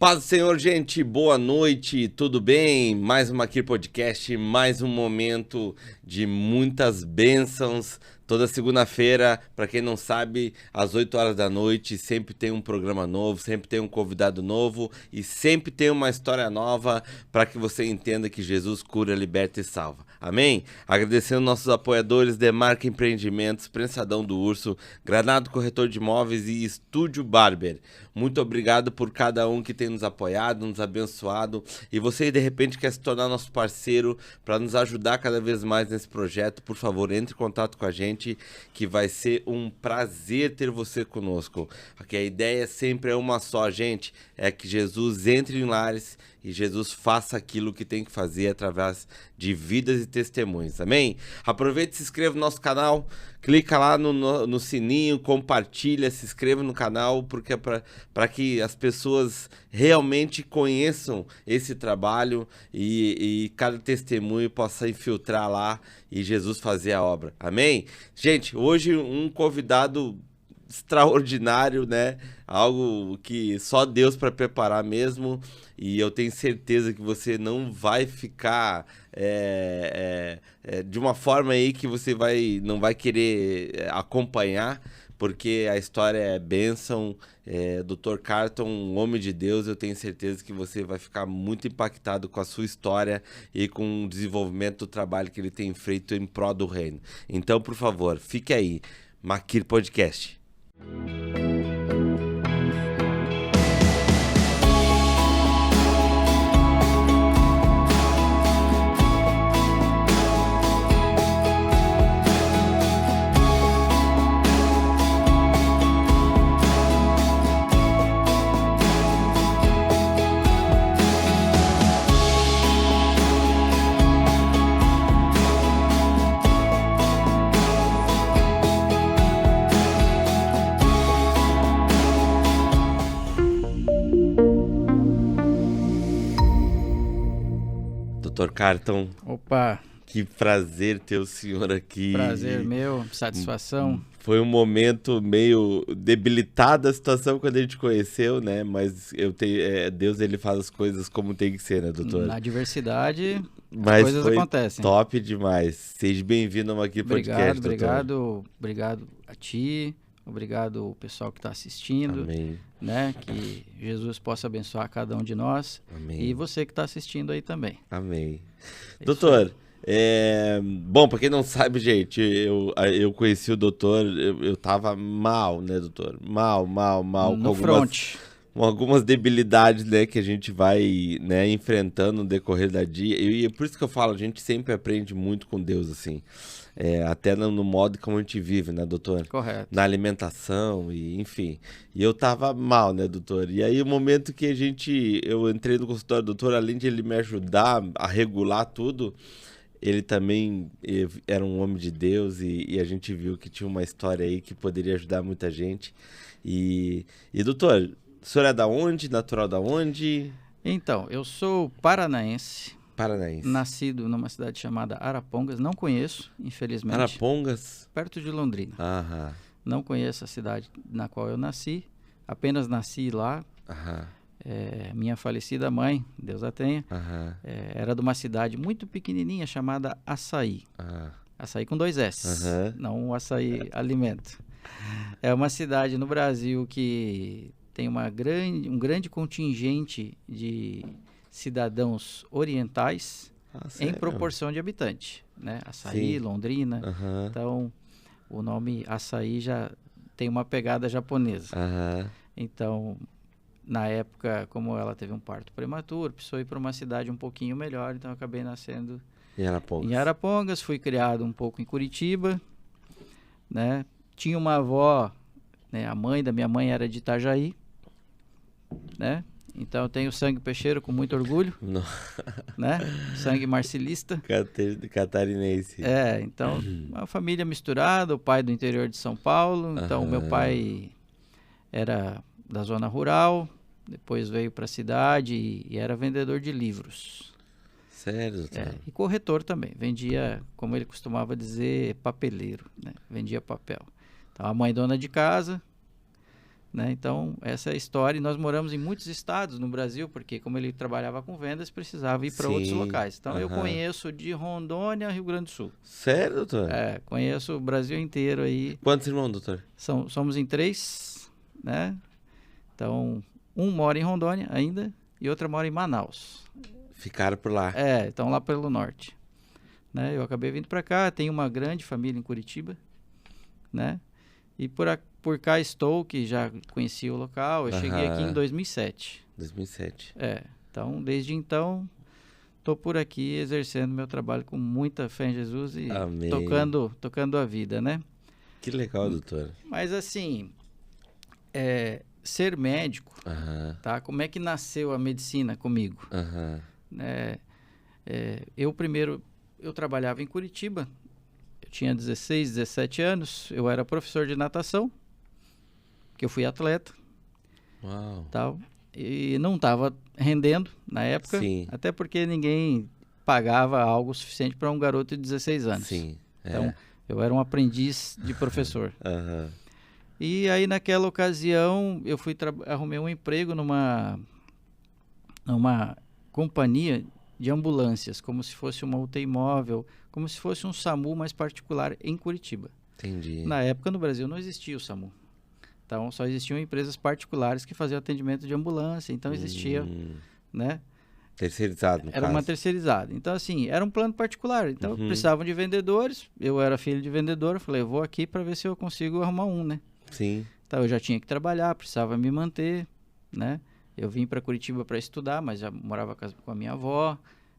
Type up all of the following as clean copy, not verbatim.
Paz do Senhor, gente, boa noite, tudo bem? Mais uma aqui podcast, mais um momento de muitas bênçãos. Toda segunda-feira, para quem não sabe, às 8 horas da noite, sempre tem um programa novo, sempre tem um convidado novo e sempre tem uma história nova para que você entenda que Jesus cura, liberta e salva. Amém? Agradecendo nossos apoiadores, Demarca Empreendimentos, Prensadão do Urso, Granado Corretor de Imóveis e Estúdio Barber. Muito obrigado por cada um que tem nos apoiado, nos abençoado. E você, de repente, quer se tornar nosso parceiro para nos ajudar cada vez mais nesse projeto, por favor, entre em contato com a gente, que vai ser um prazer ter você conosco. Porque a ideia sempre é uma só, gente, é que Jesus entre em lares e Jesus faça aquilo que tem que fazer através de vidas e testemunhos, amém? Aproveite e se inscreva no nosso canal, clica lá no sininho, compartilha, se inscreva no canal, porque é para que as pessoas realmente conheçam esse trabalho e cada testemunho possa infiltrar lá e Jesus fazer a obra, amém? Gente, hoje um convidado extraordinário, né? Algo que só Deus para preparar mesmo, e eu tenho certeza que você não vai ficar de uma forma aí que você não vai querer acompanhar, porque a história é bênção. Dr. Carton, um homem de Deus, eu tenho certeza que você vai ficar muito impactado com a sua história e com o desenvolvimento do trabalho que ele tem feito em prol do reino. Então, por favor, fique aí. Maquir Podcast. Dr. Carton. Opa! Que prazer ter o senhor aqui. Prazer meu, satisfação. Foi um momento meio debilitado a situação quando a gente conheceu, né? Mas Deus, ele faz as coisas como tem que ser, né, doutor? Na diversidade, as coisas acontecem. Top demais. Seja bem-vindo ao Aqui Podcast, doutor. Obrigado a ti, obrigado ao pessoal que está assistindo. Amém. Né? Que Jesus possa abençoar cada um de nós. Amém. E você que está assistindo aí também. Amém. Doutor, bom, para quem não sabe, gente, eu conheci o doutor, eu tava mal, né, doutor? Mal. No front. Com algumas debilidades, né, que a gente vai, né, enfrentando no decorrer da dia. E é por isso que eu falo, a gente sempre aprende muito com Deus, assim. Até no modo como a gente vive, né, doutor? Correto. Na alimentação e enfim. E eu tava mal, né, doutor? E aí o momento que eu entrei no consultório do doutor, além de ele me ajudar a regular tudo, ele também era um homem de Deus e a gente viu que tinha uma história aí que poderia ajudar muita gente. E doutor, o senhor é da onde? Natural da onde? Então, eu sou paranaense. Paranaense. Nascido numa cidade chamada Arapongas. Não conheço, infelizmente. Arapongas? Perto de Londrina. Aham. Não conheço a cidade na qual eu nasci. Apenas nasci lá. Aham. Minha falecida mãe, Deus a tenha, era de uma cidade muito pequenininha chamada Açaí. Açaí com 2 S, não o açaí alimento. É uma cidade no Brasil que tem um grande contingente de cidadãos orientais em proporção de habitante, né? Açaí, sim. Londrina. Então, o nome Açaí já tem uma pegada japonesa. Então, na época, como ela teve um parto prematuro, precisou ir para uma cidade um pouquinho melhor, então eu acabei nascendo em Arapongas. Fui criado um pouco em Curitiba, né? Tinha uma avó, né? A mãe da minha mãe era de Itajaí, né? Então eu tenho sangue peixeiro com muito orgulho, né? Sangue marcilista. Catarinense. Então uma família misturada, o pai do interior de São Paulo, então meu pai era da zona rural, depois veio para a cidade e era vendedor de livros. Sério? E corretor também, vendia, como ele costumava dizer, papeleiro, né? Vendia papel. Então a mãe dona de casa, Né? Então, essa é a história. E nós moramos em muitos estados no Brasil, porque como ele trabalhava com vendas, precisava ir para outros locais. Então, eu conheço de Rondônia a Rio Grande do Sul. Sério, doutor? Conheço o Brasil inteiro aí. Quantos irmãos, doutor? Somos em 3, né? Então, um mora em Rondônia ainda e outra mora em Manaus. Ficaram por lá? Estão lá pelo norte. Né? Eu acabei vindo para cá, tenho uma grande família em Curitiba, né? E por cá estou, que já conheci o local. Eu cheguei aqui em 2007. 2007. Então, desde então, estou por aqui exercendo meu trabalho com muita fé em Jesus e tocando a vida, né? Que legal, doutor. Mas assim, ser médico, tá? Como é que nasceu a medicina comigo? Eu trabalhava em Curitiba. Tinha 16, 17 anos, eu era professor de natação, que eu fui atleta. Uau. Tal, e não estava rendendo na época, Sim. Até porque ninguém pagava algo suficiente para um garoto de 16 anos. Sim. Então, eu era um aprendiz de professor. E aí, naquela ocasião, eu arrumei um emprego numa companhia de ambulâncias, como se fosse uma UTI móvel, como se fosse um SAMU mais particular em Curitiba. Entendi. Na época, no Brasil, não existia o SAMU. Então, só existiam empresas particulares que faziam atendimento de ambulância. Então, existia, né? Terceirizado, no Era uma terceirizada. Então, assim, era um plano particular. Então, precisavam de vendedores. Eu era filho de vendedor. Eu falei, eu vou aqui para ver se eu consigo arrumar um, né? Sim. Então, eu já tinha que trabalhar, precisava me manter, né? Eu vim para Curitiba para estudar, mas já morava com a minha avó.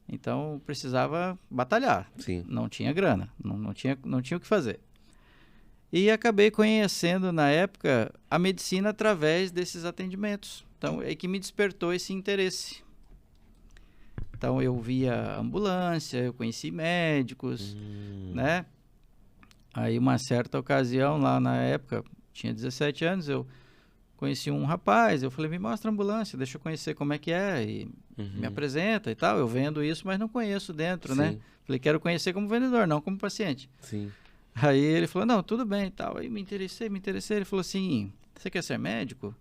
Então, precisava batalhar. Sim. Não tinha grana, não tinha o que fazer. E acabei conhecendo, na época, a medicina através desses atendimentos. Então, é que me despertou esse interesse. Então, eu via ambulância, eu conheci médicos, né? Aí, uma certa ocasião, lá na época, tinha 17 anos, eu conheci um rapaz, eu falei, me mostra a ambulância, deixa eu conhecer como é que é, e me apresenta e tal. Eu vendo isso, mas não conheço dentro, né? Falei, quero conhecer como vendedor, não como paciente. Sim. Aí ele falou, não, tudo bem e tal. Aí me interessei. Ele falou assim, você quer ser médico?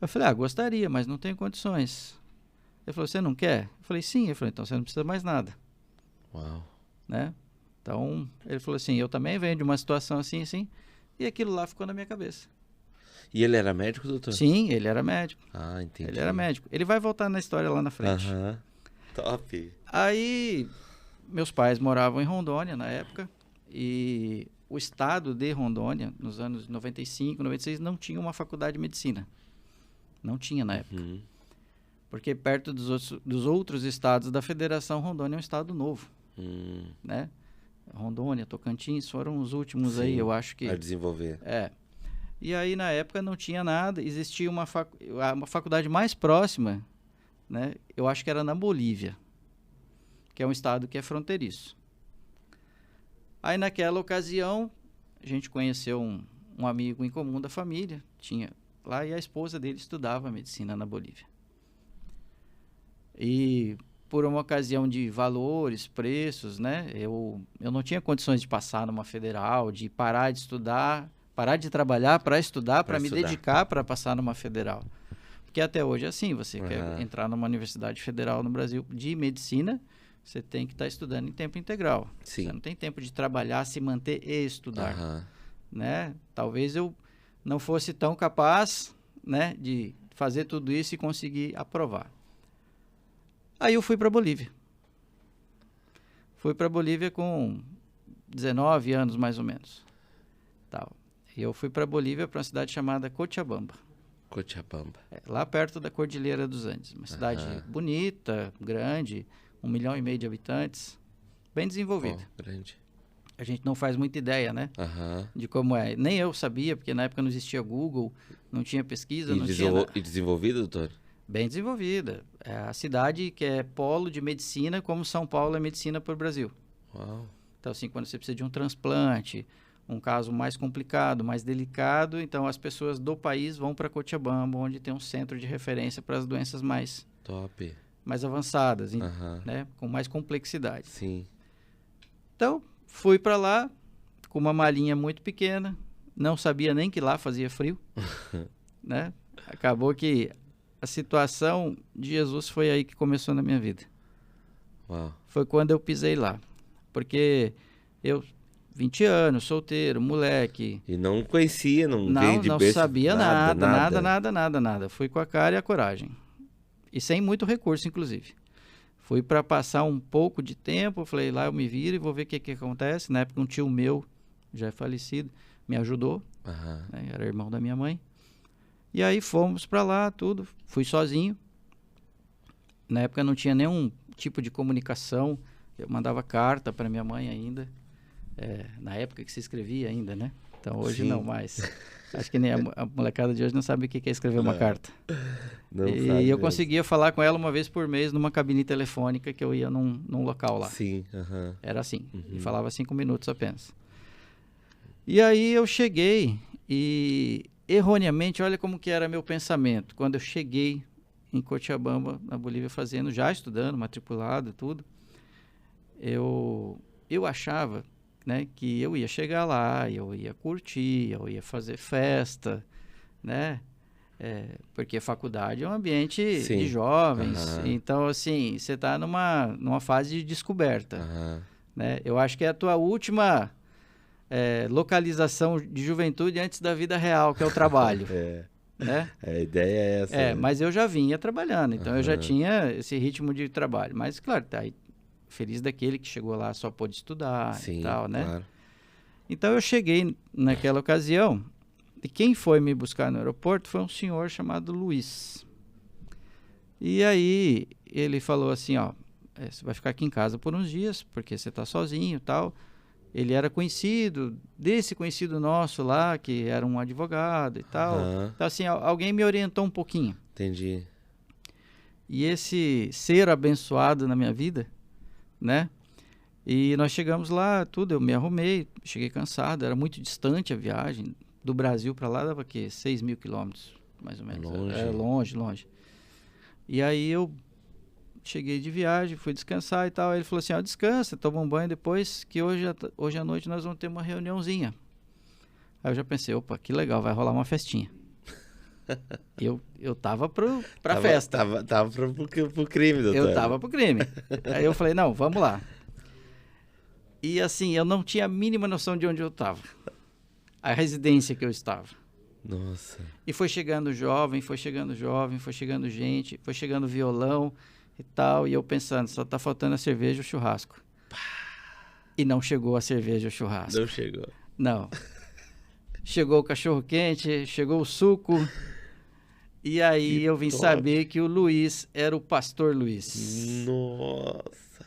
Eu falei, gostaria, mas não tenho condições. Ele falou, você não quer? Eu falei, sim. Ele falou, então você não precisa mais nada. Uau. Né? Então, ele falou assim, eu também venho de uma situação assim, assim. E aquilo lá ficou na minha cabeça. E ele era médico, doutor? Sim, ele era médico. Entendi. Ele era médico. Ele vai voltar na história lá na frente. Top. Aí, meus pais moravam em Rondônia na época. E o estado de Rondônia, nos anos 95, 96, não tinha uma faculdade de medicina. Não tinha na época. Porque perto dos outros estados da federação, Rondônia é um estado novo. Né? Rondônia, Tocantins foram os últimos aí, eu acho que... A desenvolver. E aí, na época, não tinha nada. Existia uma faculdade mais próxima, né? Eu acho que era na Bolívia, que é um estado que é fronteiriço. Aí, naquela ocasião, a gente conheceu um amigo em comum da família, tinha lá, e a esposa dele estudava medicina na Bolívia. E por uma ocasião de valores, preços, né? Eu não tinha condições de passar numa federal, de parar de estudar, parar de trabalhar para estudar, para me dedicar para passar numa federal. Porque até hoje é assim, você quer entrar numa universidade federal no Brasil de medicina, você tem que estar estudando em tempo integral. Sim. Você não tem tempo de trabalhar, se manter e estudar. Né? Talvez eu não fosse tão capaz, né, de fazer tudo isso e conseguir aprovar. Aí eu fui para a Bolívia. Fui para a Bolívia com 19 anos, mais ou menos. E eu fui para a Bolívia, para uma cidade chamada Cochabamba. Cochabamba. Lá perto da Cordilheira dos Andes. Uma cidade bonita, grande, 1,5 milhão de habitantes, bem desenvolvida. Grande. A gente não faz muita ideia, né? De como é. Nem eu sabia, porque na época não existia Google, não tinha pesquisa, não tinha nada. E desenvolvida, doutor? Bem desenvolvida. É a cidade que é polo de medicina, como São Paulo é medicina para o Brasil. Uau. Então, assim, quando você precisa de um transplante, um caso mais complicado, mais delicado, então as pessoas do país vão para Cochabamba, onde tem um centro de referência para as doenças mais avançadas, né? Com mais complexidade. Sim. Então, fui para lá com uma malinha muito pequena, não sabia nem que lá fazia frio, né? Acabou que a situação de Jesus foi aí que começou na minha vida. Uau. Foi quando eu pisei lá. Porque eu, 20 anos, solteiro, moleque. E não conhecia, não veio de Não berço, sabia nada. Fui com a cara e a coragem. E sem muito recurso, inclusive. Fui para passar um pouco de tempo, falei, lá eu me viro e vou ver o que acontece. Na época um tio meu, já é falecido, me ajudou, né? Era irmão da minha mãe. E aí fomos para lá, tudo, fui sozinho. Na época não tinha nenhum tipo de comunicação, eu mandava carta para minha mãe ainda. Na época que se escrevia ainda, né? Então hoje não mais. Acho que nem a molecada de hoje não sabe o que é escrever uma carta. Não e sabe eu mesmo. conseguia falar com ela uma vez por mês numa cabine telefônica que eu ia num local lá. Sim. Era assim. E falava 5 minutos apenas. E aí eu cheguei e erroneamente, olha como que era meu pensamento. Quando eu cheguei em Cochabamba, na Bolívia, já estudando, matriculado, tudo, eu achava, né, que eu ia chegar lá, eu ia curtir, eu ia fazer festa, né? Porque faculdade é um ambiente de jovens, então assim, você está numa fase de descoberta, né? Eu acho que é a tua última localização de juventude antes da vida real, que é o trabalho. Né? A ideia é essa. Né? Mas eu já vinha trabalhando, então eu já tinha esse ritmo de trabalho, mas claro, tá aí, feliz daquele que chegou lá só pôde estudar e tal, né? Claro. Então eu cheguei naquela ocasião e quem foi me buscar no aeroporto foi um senhor chamado Luiz. E aí ele falou assim, ó, você vai ficar aqui em casa por uns dias, porque você tá sozinho e tal. Ele era desse conhecido nosso lá, que era um advogado e tal. Então assim, alguém me orientou um pouquinho. Entendi. E esse ser abençoado na minha vida, né? E nós chegamos lá, tudo, eu me arrumei, cheguei cansado, era muito distante a viagem. Do Brasil para lá dava o quê? 6.000 quilômetros, mais ou menos. Longe. Era longe. E aí eu cheguei de viagem, fui descansar e tal. Aí ele falou assim, descansa, toma um banho depois, que hoje à noite nós vamos ter uma reuniãozinha. Aí eu já pensei, opa, que legal, vai rolar uma festinha. Eu tava pra festa. Tava pro crime, doutor. Eu tava pro crime. Aí eu falei, não, vamos lá. E assim, eu não tinha a mínima noção de onde eu estava. A residência que eu estava. Nossa. E foi chegando jovem, foi chegando gente, foi chegando violão e tal. E eu pensando, só tá faltando a cerveja e o churrasco. E não chegou a cerveja e o churrasco. Não chegou. Não. Chegou o cachorro-quente, chegou o suco. E aí eu vim saber que o Luiz era o pastor Luiz. Nossa,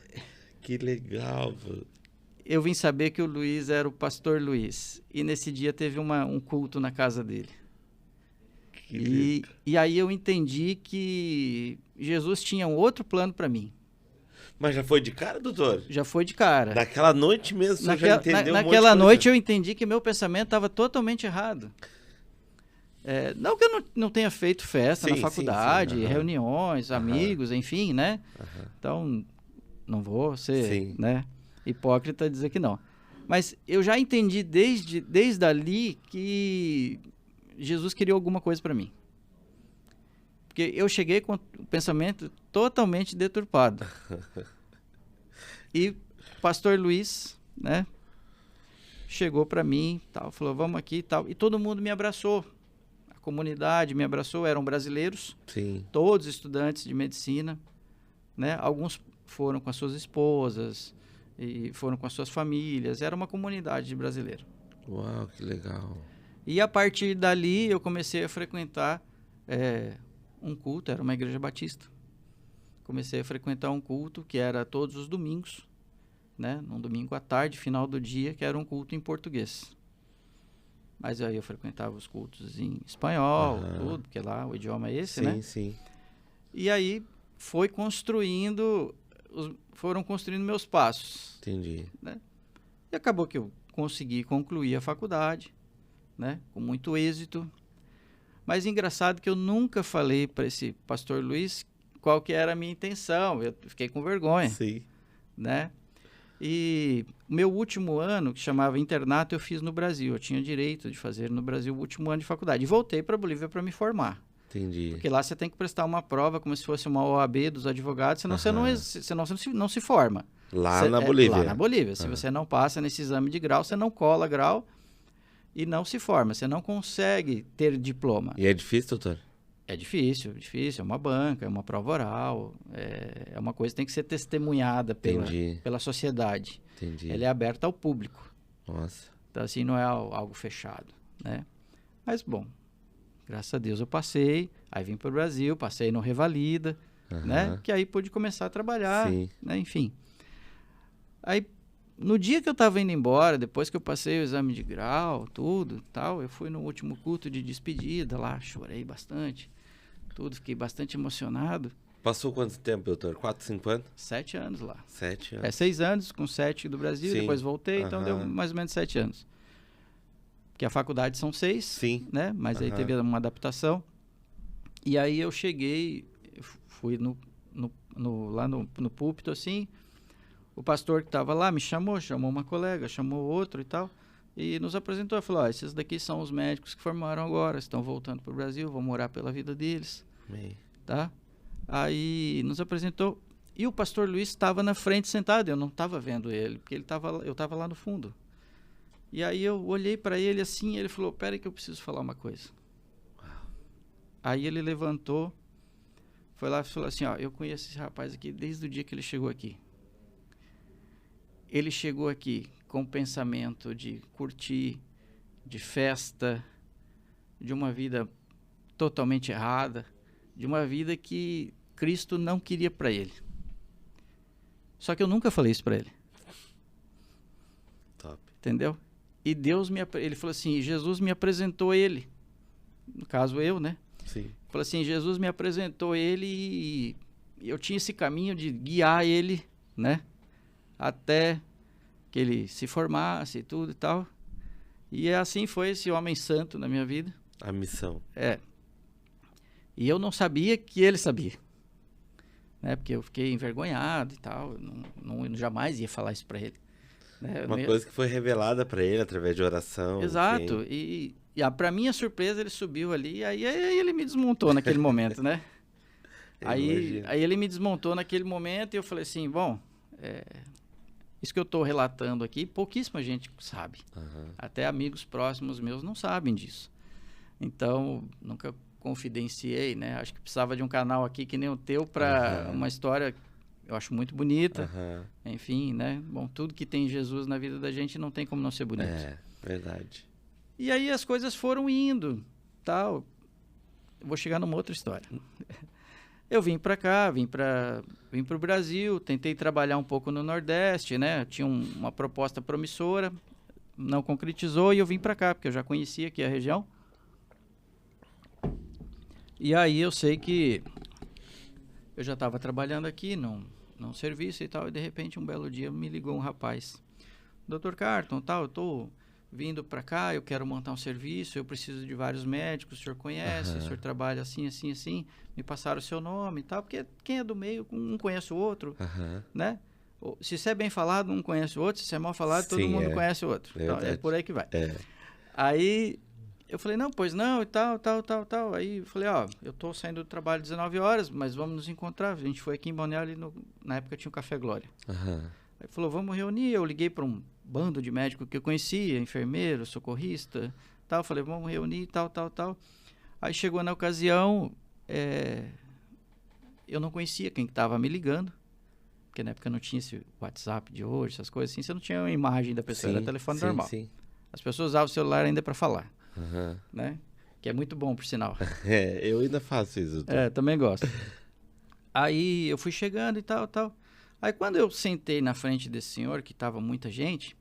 que legal, velho. Eu vim saber que o Luiz era o pastor Luiz. E nesse dia teve um culto na casa dele. E aí eu entendi que Jesus tinha um outro plano para mim. Mas já foi de cara, doutor? Já foi de cara. Naquela noite mesmo, você já entendeu naquela noite eu entendi que meu pensamento estava totalmente errado. Não que eu não tenha feito festa na faculdade, reuniões, amigos, enfim, né? Então, não vou ser, né, hipócrita dizer que não. Mas eu já entendi desde ali que Jesus queria alguma coisa para mim. Porque eu cheguei com o pensamento totalmente deturpado. E o pastor Luiz, né, chegou para mim, tal, falou, vamos aqui e tal. E todo mundo me abraçou. A comunidade me abraçou, eram brasileiros. Sim. Todos estudantes de medicina, né? Alguns foram com as suas esposas e foram com as suas famílias. Era uma comunidade de brasileiro. Uau, que legal. E a partir dali eu comecei a frequentar um culto, era uma igreja batista. Comecei a frequentar um culto que era todos os domingos, né? Num domingo à tarde, final do dia, que era um culto em português. Mas aí eu frequentava os cultos em espanhol, tudo, porque lá o idioma é esse, né? Sim. E aí foram construindo meus passos. Entendi. Né? E acabou que eu consegui concluir a faculdade, né? Com muito êxito. Mas engraçado que eu nunca falei para esse pastor Luiz qual que era a minha intenção. Eu fiquei com vergonha. Sim. Né? E o meu último ano, que chamava internato, eu fiz no Brasil. Eu tinha direito de fazer no Brasil o último ano de faculdade. E voltei para a Bolívia para me formar. Entendi. Porque lá você tem que prestar uma prova como se fosse uma OAB dos advogados, senão você não se forma. Lá na Bolívia. Lá na Bolívia. Se você não passa nesse exame de grau, você não cola grau e não se forma. Você não consegue ter diploma. E é difícil, doutor? É difícil. É uma banca, é uma prova oral, é uma coisa que tem que ser testemunhada pela sociedade. Entendi. Ela é aberta ao público. Nossa. Então, assim, não é algo fechado, né? Mas, bom, graças a Deus eu passei, aí vim para o Brasil, passei no Revalida, né? Que aí pude começar a trabalhar, né? Enfim. Aí, no dia que eu estava indo embora, depois que eu passei o exame de grau, tudo, tal, eu fui no último culto de despedida lá, chorei bastante. Fiquei bastante emocionado. Passou quanto tempo, doutor? 4, 5 anos? 7 anos lá. 7 anos. 6 anos, com 7 do Brasil, depois voltei, então deu mais ou menos 7 anos. Porque a faculdade são 6, né? Mas aí teve uma adaptação. E aí eu cheguei, fui lá no púlpito, assim, o pastor que estava lá me chamou uma colega, chamou outro e tal, e nos apresentou, falou, esses daqui são os médicos que formaram agora, estão voltando para o Brasil, vão morar pela vida deles, tá? Aí nos apresentou, e o pastor Luiz estava na frente sentado, eu não estava vendo ele, porque eu estava lá no fundo. E aí eu olhei para ele assim, ele falou, peraí que eu preciso falar uma coisa. Aí ele levantou, foi lá e falou assim, eu conheço esse rapaz aqui desde o dia que ele chegou aqui. Ele chegou aqui com o pensamento de curtir, de festa, de uma vida totalmente errada, de uma vida que Cristo não queria para ele. Só que eu nunca falei isso para ele. Top. Entendeu? E ele falou assim, Jesus me apresentou ele. No caso eu, né? Sim. Falou assim, Jesus me apresentou ele e eu tinha esse caminho de guiar ele, né? Até que ele se formasse e tudo e tal. E assim foi esse homem santo na minha vida. A missão. E eu não sabia que ele sabia. Né? Porque eu fiquei envergonhado e tal. Eu jamais ia falar isso para ele. Né? Uma coisa que foi revelada para ele através de oração. Exato. Enfim. E para minha surpresa, ele subiu ali. Aí ele me desmontou naquele momento, né? Aí ele me desmontou naquele momento e eu falei assim, bom... Isso que eu estou relatando aqui, pouquíssima gente sabe. Até amigos próximos meus não sabem disso. Então, nunca confidenciei, né? Acho que precisava de um canal aqui que nem o teu para uma história, eu acho muito bonita. Enfim, né? Bom, tudo que tem Jesus na vida da gente não tem como não ser bonito. Verdade. E aí as coisas foram indo, tal. Eu vou chegar numa outra história. Eu vim para cá, vim para o Brasil, tentei trabalhar um pouco no Nordeste, né? Tinha uma proposta promissora, não concretizou e eu vim para cá, porque eu já conhecia aqui a região. E aí eu sei que eu já estava trabalhando aqui num serviço e tal, e de repente um belo dia me ligou um rapaz. Dr. Carton, tal, eu estou vindo para cá, eu quero montar um serviço, eu preciso de vários médicos, o senhor conhece, o senhor trabalha assim, assim, assim, me passaram o seu nome e tal, porque quem é do meio, um conhece o outro, né? Se você é bem falado, um conhece o outro, se você é mal falado, todo mundo conhece o outro. Então, é por aí que vai. Aí eu falei, não, pois não, e tal. Aí eu falei, eu tô saindo do trabalho às 19 horas, mas vamos nos encontrar. A gente foi aqui em Balneário, na época tinha o Café Glória. Aí falou, vamos reunir. Eu liguei para um bando de médico que eu conhecia, enfermeiro, socorrista, tal. Falei, vamos reunir, tal. Aí chegou na ocasião, eu não conhecia quem estava me ligando, porque na época não tinha esse WhatsApp de hoje, essas coisas assim, você não tinha uma imagem da pessoa, era telefone normal. Sim. As pessoas usavam o celular ainda para falar, né? Que é muito bom, por sinal. Eu ainda faço isso. Também gosto. Aí eu fui chegando e tal. Aí quando eu sentei na frente desse senhor, que estava muita gente,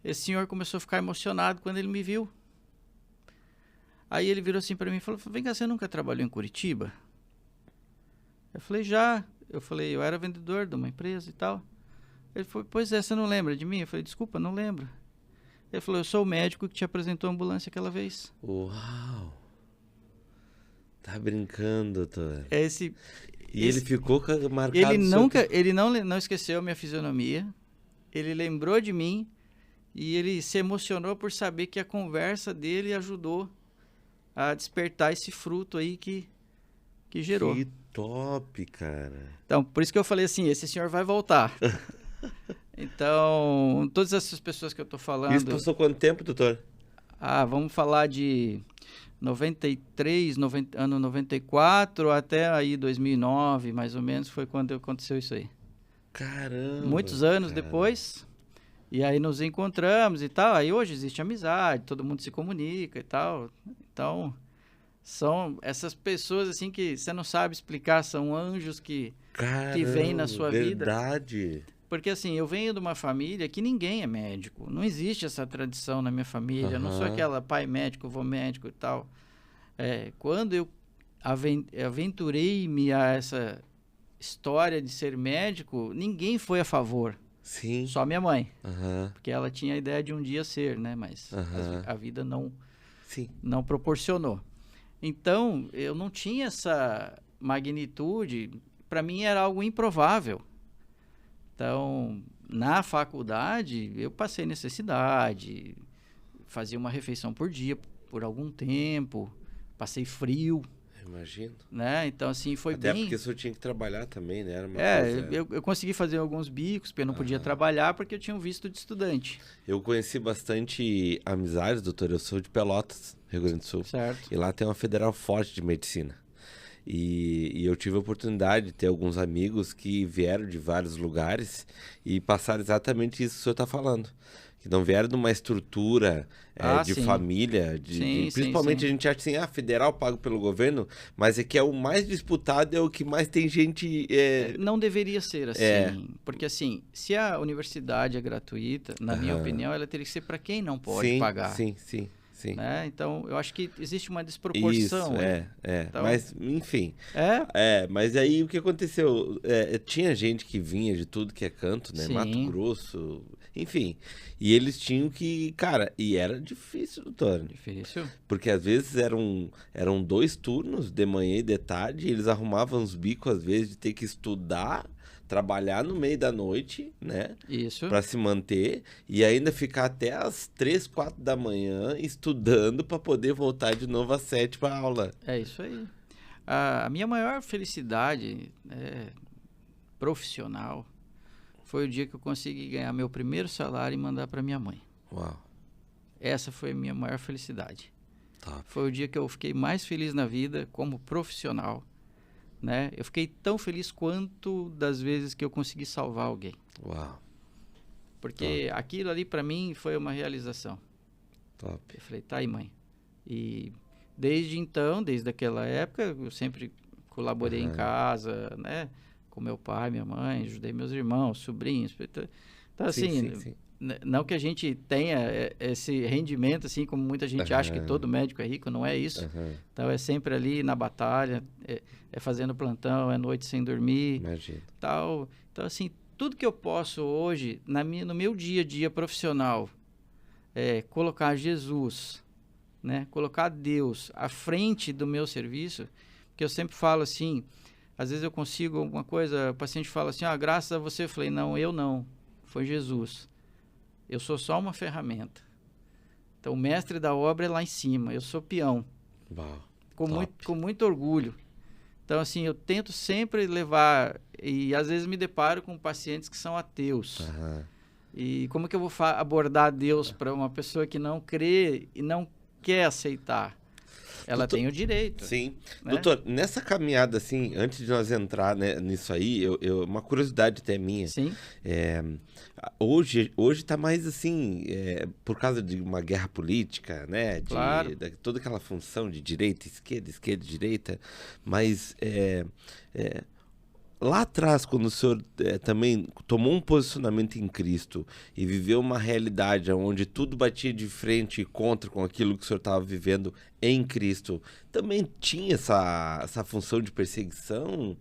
esse senhor começou a ficar emocionado quando ele me viu. Aí ele virou assim para mim e falou, vem cá, você nunca trabalhou em Curitiba? Eu falei, já. Eu falei, eu era vendedor de uma empresa e tal. Ele falou, pois é, você não lembra de mim? Eu falei, desculpa, não lembro. Ele falou, eu sou o médico que te apresentou a ambulância aquela vez. Uau! Tá brincando, doutor. E ele ficou marcado... Ele não esqueceu a minha fisionomia, ele lembrou de mim e ele se emocionou por saber que a conversa dele ajudou a despertar esse fruto aí que gerou. Que top, cara. Então, por isso que eu falei assim, esse senhor vai voltar. Então, todas essas pessoas que eu tô falando... Isso passou quanto tempo, doutor? Vamos falar de 93, ano 94 até aí 2009, mais ou menos, foi quando aconteceu isso aí. Caramba! Muitos anos depois, e aí nos encontramos e tal. Aí hoje existe amizade, todo mundo se comunica e tal. Então, são essas pessoas assim que você não sabe explicar, são anjos que vêm na sua vida. Verdade! Porque assim, eu venho de uma família que ninguém é médico. Não existe essa tradição na minha família. Eu não sou aquela pai médico, avô médico e tal. Quando eu aventurei-me a essa história de ser médico, ninguém foi a favor. Sim. Só minha mãe. Porque ela tinha a ideia de um dia ser, né? Mas a vida não proporcionou. Então, eu não tinha essa magnitude. Para mim era algo improvável. Então, na faculdade, eu passei necessidade, fazia uma refeição por dia por algum tempo, passei frio. Imagino. Né? Então, assim, foi Até bem... porque o senhor tinha que trabalhar também, né? Era uma coisa... eu consegui fazer alguns bicos, porque eu não podia trabalhar, porque eu tinha um visto de estudante. Eu conheci bastante amizades, doutor. Eu sou de Pelotas, Rio Grande do Sul. Certo. E lá tem uma federal forte de medicina. E eu tive a oportunidade de ter alguns amigos que vieram de vários lugares e passaram exatamente isso que o senhor está falando. Que não vieram de uma estrutura de família, principalmente a gente acha assim, federal pago pelo governo, mas é que é o mais disputado, é o que mais tem gente... Não deveria ser assim, porque assim, se a universidade é gratuita, na minha opinião, ela teria que ser para quem não pode pagar. Sim. Né? Então, eu acho que existe uma desproporção. Isso, Então, mas, enfim. Mas aí o que aconteceu? Tinha gente que vinha de tudo que é canto, né? Sim. Mato Grosso, enfim. E eles tinham que... Cara, e era difícil, doutor. Difícil. Porque às vezes eram 2 turnos, de manhã e de tarde, e eles arrumavam os bicos, às vezes, de ter que estudar, trabalhar no meio da noite, né? Isso. Para se manter e ainda ficar até as 3, 4 da manhã estudando para poder voltar de novo às 7 para aula. É isso aí. A minha maior felicidade profissional foi o dia que eu consegui ganhar meu primeiro salário e mandar para minha mãe. Uau. Essa foi a minha maior felicidade. Top. Foi o dia que eu fiquei mais feliz na vida como profissional. Né? Eu fiquei tão feliz quanto das vezes que eu consegui salvar alguém. Uau. Porque aquilo ali para mim foi uma realização. Top. Eu falei, tá aí, mãe. E desde então, desde aquela época, eu sempre colaborei em casa, né? Com meu pai, minha mãe, ajudei meus irmãos, sobrinhos. Então, assim, sim. Não que a gente tenha esse rendimento, assim, como muita gente acha que todo médico é rico, não é isso. Então, é sempre ali na batalha, é fazendo plantão, é noite sem dormir. Imagina. Tal. Então, assim, tudo que eu posso hoje, no meu dia a dia profissional, colocar Jesus, né? Colocar Deus à frente do meu serviço, porque eu sempre falo assim, às vezes eu consigo alguma coisa, o paciente fala assim, graças a você, eu falei, não, eu não, foi Jesus. Eu sou só uma ferramenta. Então, o mestre da obra é lá em cima. Eu sou peão. Uau, com muito orgulho. Então, assim, eu tento sempre levar... E, às vezes, me deparo com pacientes que são ateus. E como que eu vou abordar Deus para uma pessoa que não crê e não quer aceitar? Ela tem o direito. Sim. Né? Doutor, nessa caminhada, assim, antes de nós entrar, né, nisso aí, uma curiosidade até minha. Sim. Hoje está mais assim, por causa de uma guerra política, né? Claro. De toda aquela função de direita, esquerda, direita. Mas lá atrás, quando o senhor também tomou um posicionamento em Cristo e viveu uma realidade onde tudo batia de frente e contra com aquilo que o senhor estava vivendo em Cristo, também tinha essa função de perseguição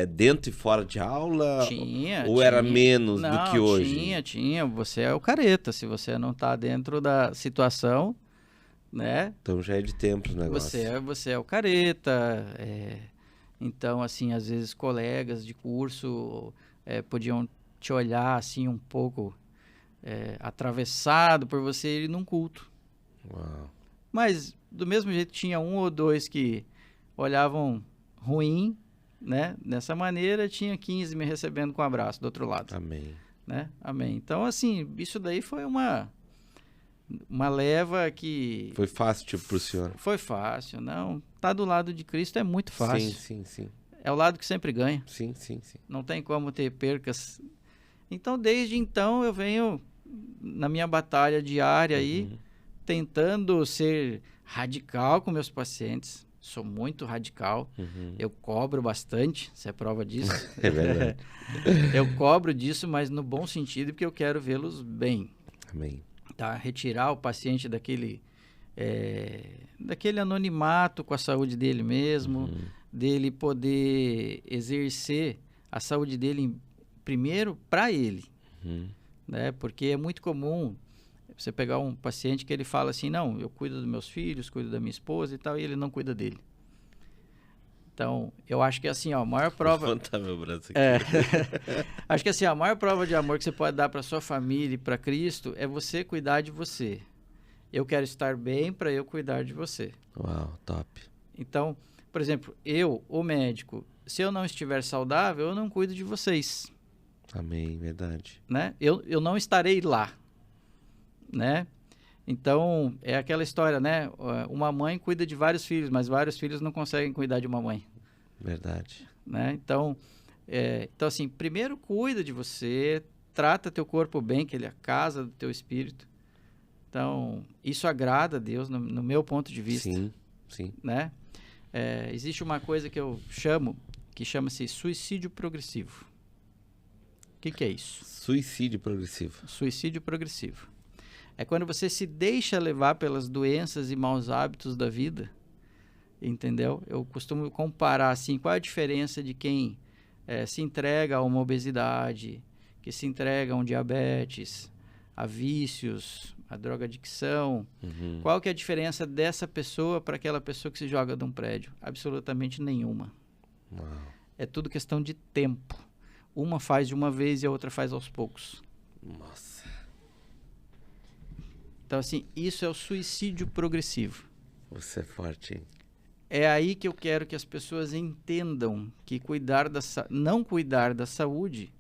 dentro e fora de aula? Tinha. Ou era menos do que hoje? Tinha. Você é o careta. Se você não está dentro da situação, né? Então já é de tempo o negócio. Você é o careta. Então, assim, às vezes colegas de curso podiam te olhar assim um pouco atravessado por você ir num culto. Uau. Mas do mesmo jeito tinha um ou dois que olhavam ruim, né? Dessa maneira, tinha 15 me recebendo com um abraço do outro lado. Amém. Né? Amém. Então, assim, isso daí foi uma leva que... Foi fácil, tipo, pro senhor? Foi fácil, não. Tá do lado de Cristo é muito fácil. Sim. É o lado que sempre ganha. Sim. Não tem como ter percas. Então, desde então, eu venho na minha batalha diária aí, tentando ser radical com meus pacientes. Sou muito radical. Eu cobro bastante, você é prova disso. É verdade. Eu cobro disso, mas no bom sentido, porque eu quero vê-los bem. Amém. Tá? Retirar o paciente daquele anonimato com a saúde dele mesmo, dele poder exercer a saúde dele primeiro para ele. Né? Porque é muito comum você pegar um paciente que ele fala assim, não, eu cuido dos meus filhos, cuido da minha esposa e tal, e ele não cuida dele. Então, eu acho que assim, ó, a maior prova... Vou levantar meu braço aqui. Acho que assim, a maior prova de amor que você pode dar para sua família e para Cristo é você cuidar de você. Eu quero estar bem para eu cuidar de você. Uau, top. Então, por exemplo, eu, o médico, se eu não estiver saudável, eu não cuido de vocês. Amém, verdade. Né? Eu não estarei lá. Né? Então, é aquela história, né? Uma mãe cuida de vários filhos, mas vários filhos não conseguem cuidar de uma mãe. Verdade. Né? Então, assim, primeiro cuida de você, trata teu corpo bem, que ele é a casa do teu espírito. Então, isso agrada a Deus, no meu ponto de vista. Sim. Né? Existe uma coisa que eu chamo, que chama-se suicídio progressivo. O que é isso? Suicídio progressivo. Suicídio progressivo. É quando você se deixa levar pelas doenças e maus hábitos da vida, entendeu? Eu costumo comparar, assim, qual é a diferença de quem se entrega a uma obesidade, que se entrega a um diabetes, a vícios, a drogadicção. Qual que é a diferença dessa pessoa para aquela pessoa que se joga de um prédio? Absolutamente nenhuma. Uau. É tudo questão de tempo. Uma faz de uma vez e a outra faz aos poucos. Nossa. Então, assim, isso é o suicídio progressivo. Você é forte, hein? É aí que eu quero que as pessoas entendam que não cuidar da saúde,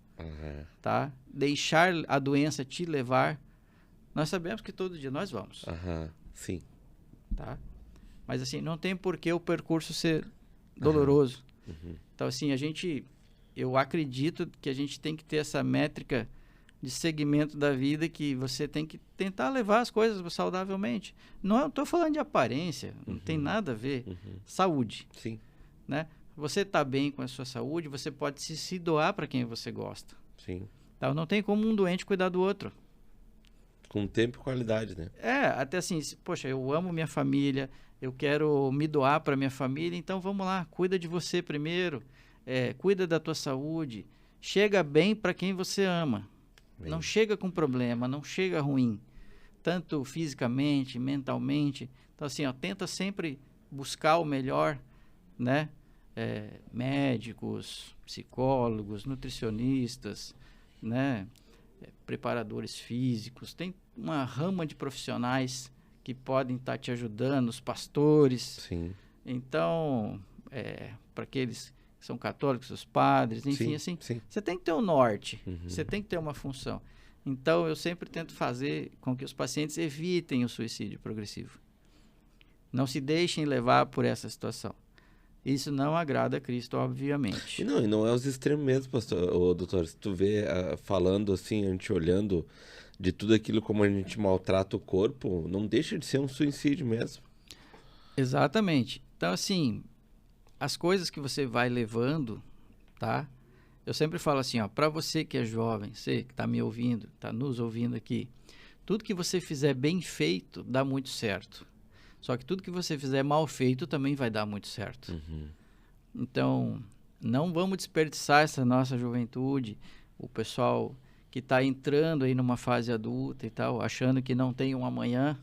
tá? Deixar a doença te levar. Nós sabemos que todo dia nós vamos. Sim. Tá? Mas, assim, não tem por que o percurso ser doloroso. Então, assim, eu acredito que a gente tem que ter essa métrica de segmento da vida que você tem que tentar levar as coisas saudavelmente. Não estou falando de aparência, não tem nada a ver. Saúde. Sim. Né? Você está bem com a sua saúde, você pode se doar para quem você gosta. Sim. Então, não tem como um doente cuidar do outro. Com tempo e qualidade, né? Até assim, poxa, eu amo minha família, eu quero me doar para minha família, então vamos lá, cuida de você primeiro, cuida da tua saúde, chega bem para quem você ama. Bem. Não chega com problema, não chega ruim, tanto fisicamente, mentalmente. Então, assim, tenta sempre buscar o melhor, né? Médicos, psicólogos, nutricionistas, né? Preparadores físicos. Tem uma rama de profissionais que podem estar te ajudando, os pastores. Sim. Então, para aqueles são católicos, os padres, enfim, assim, você tem que ter um norte, você tem que ter uma função. Então, eu sempre tento fazer com que os pacientes evitem o suicídio progressivo. Não se deixem levar por essa situação. Isso não agrada a Cristo, obviamente. E não é os extremos mesmo, pastor, doutor. Se tu vê falando assim, a gente olhando de tudo aquilo como a gente maltrata o corpo, não deixa de ser um suicídio mesmo. Exatamente. Então, assim, as coisas que você vai levando, tá? Eu sempre falo assim, para você que é jovem, você que está me ouvindo, está nos ouvindo aqui, tudo que você fizer bem feito dá muito certo. Só que tudo que você fizer mal feito também vai dar muito certo. Então, não vamos desperdiçar essa nossa juventude, o pessoal que está entrando aí numa fase adulta e tal, achando que não tem um amanhã,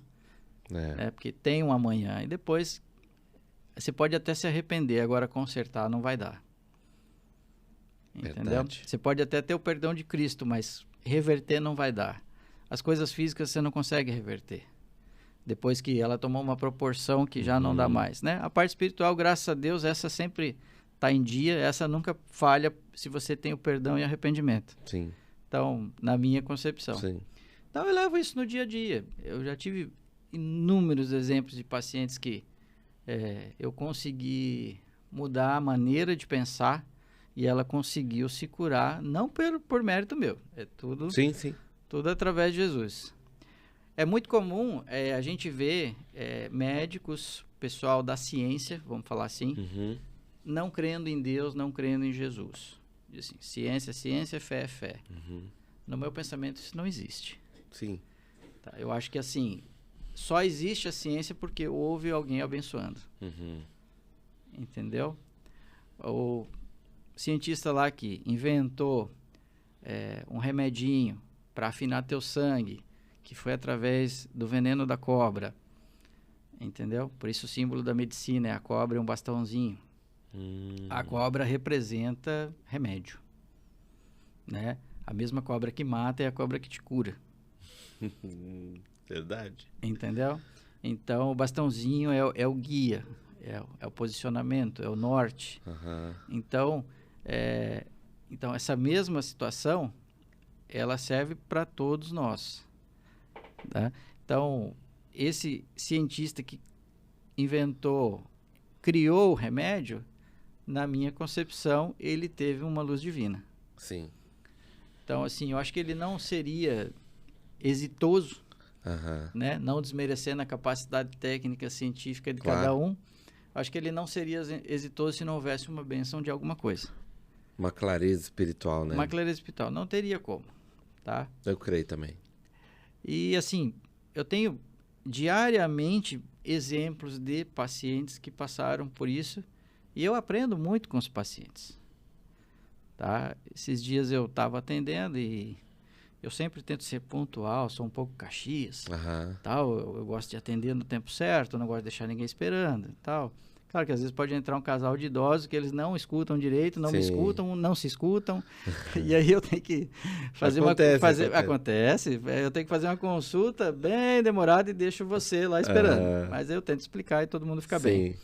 porque tem um amanhã. E depois você pode até se arrepender, agora consertar não vai dar. Entendeu? Verdade. Você pode até ter o perdão de Cristo, mas reverter não vai dar. As coisas físicas você não consegue reverter. Depois que ela tomou uma proporção que já não dá mais, né? A parte espiritual, graças a Deus, essa sempre está em dia, essa nunca falha se você tem o perdão e arrependimento. Sim. Então, na minha concepção. Sim. Então, eu levo isso no dia a dia. Eu já tive inúmeros exemplos de pacientes que eu consegui mudar a maneira de pensar e ela conseguiu se curar, não por mérito meu, é tudo, Sim, sim. tudo através de Jesus. É muito comum a gente ver médicos, pessoal da ciência, vamos falar assim, não crendo em Deus, não crendo em Jesus. Diz assim, ciência é ciência, fé é fé. No meu pensamento, isso não existe. Sim. Tá? Eu acho que assim, só existe a ciência porque houve alguém abençoando. Entendeu? O cientista lá que inventou um remedinho para afinar teu sangue, que foi através do veneno da cobra. Entendeu? Por isso o símbolo da medicina é a cobra e um bastãozinho. A cobra representa remédio. Né? A mesma cobra que mata é a cobra que te cura. Verdade. Entendeu? Então o bastãozinho é o guia, é o posicionamento, é o norte. Então essa mesma situação ela serve para todos nós. Tá? Então, esse cientista que criou o remédio, na minha concepção, ele teve uma luz divina. Sim. Então, assim, eu acho que ele não seria exitoso, né? Não desmerecendo a capacidade técnica científica de cada um. Acho que ele não seria exitoso se não houvesse uma bênção de alguma coisa. Uma clareza espiritual, né? Uma clareza espiritual. Não teria como, tá? Eu creio também. E, assim, eu tenho diariamente exemplos de pacientes que passaram por isso e eu aprendo muito com os pacientes, tá? Esses dias eu estava atendendo e eu sempre tento ser pontual, sou um pouco caxias, tal. Eu gosto de atender no tempo certo, não gosto de deixar ninguém esperando, tal. Claro que às vezes pode entrar um casal de idosos que eles não escutam direito, não me escutam, não se escutam. E aí eu tenho que fazer acontece. Eu tenho que fazer uma consulta bem demorada e deixo você lá esperando. Mas eu tento explicar e todo mundo fica bem.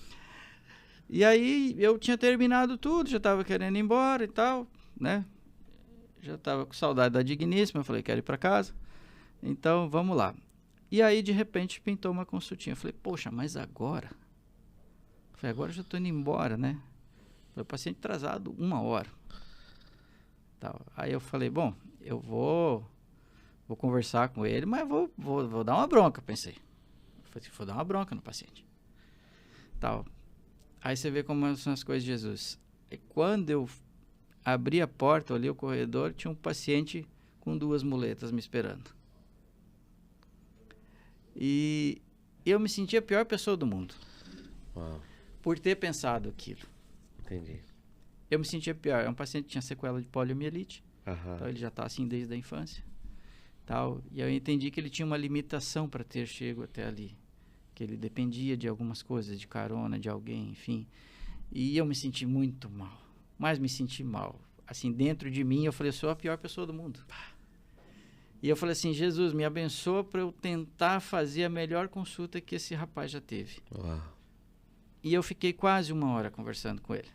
E aí eu tinha terminado tudo, já estava querendo ir embora e tal, né? Já estava com saudade da digníssima, eu falei, quero ir para casa. Então, vamos lá. E aí, de repente, pintou uma consultinha. Eu falei, poxa, mas agora? Agora eu já estou indo embora, né? Meu paciente atrasado 1 hora. Aí eu falei, bom, eu vou conversar com ele, mas vou dar uma bronca, pensei. Vou dar uma bronca no paciente. Aí você vê como são as coisas de Jesus. E quando eu abri a porta, olhei o corredor, tinha um paciente com 2 muletas me esperando. E eu me senti a pior pessoa do mundo. Uau. Por ter pensado aquilo. Entendi. Eu me sentia pior. É um paciente que tinha sequela de poliomielite. Então ele já está assim desde a infância. E eu entendi que ele tinha uma limitação para ter chego até ali. Que ele dependia de algumas coisas, de carona, de alguém, enfim. E eu me senti muito mal. Mas me senti mal. Assim, dentro de mim, eu falei, eu sou a pior pessoa do mundo. E eu falei assim, Jesus, me abençoa para eu tentar fazer a melhor consulta que esse rapaz já teve. Uau. E eu fiquei quase 1 hora conversando com ele.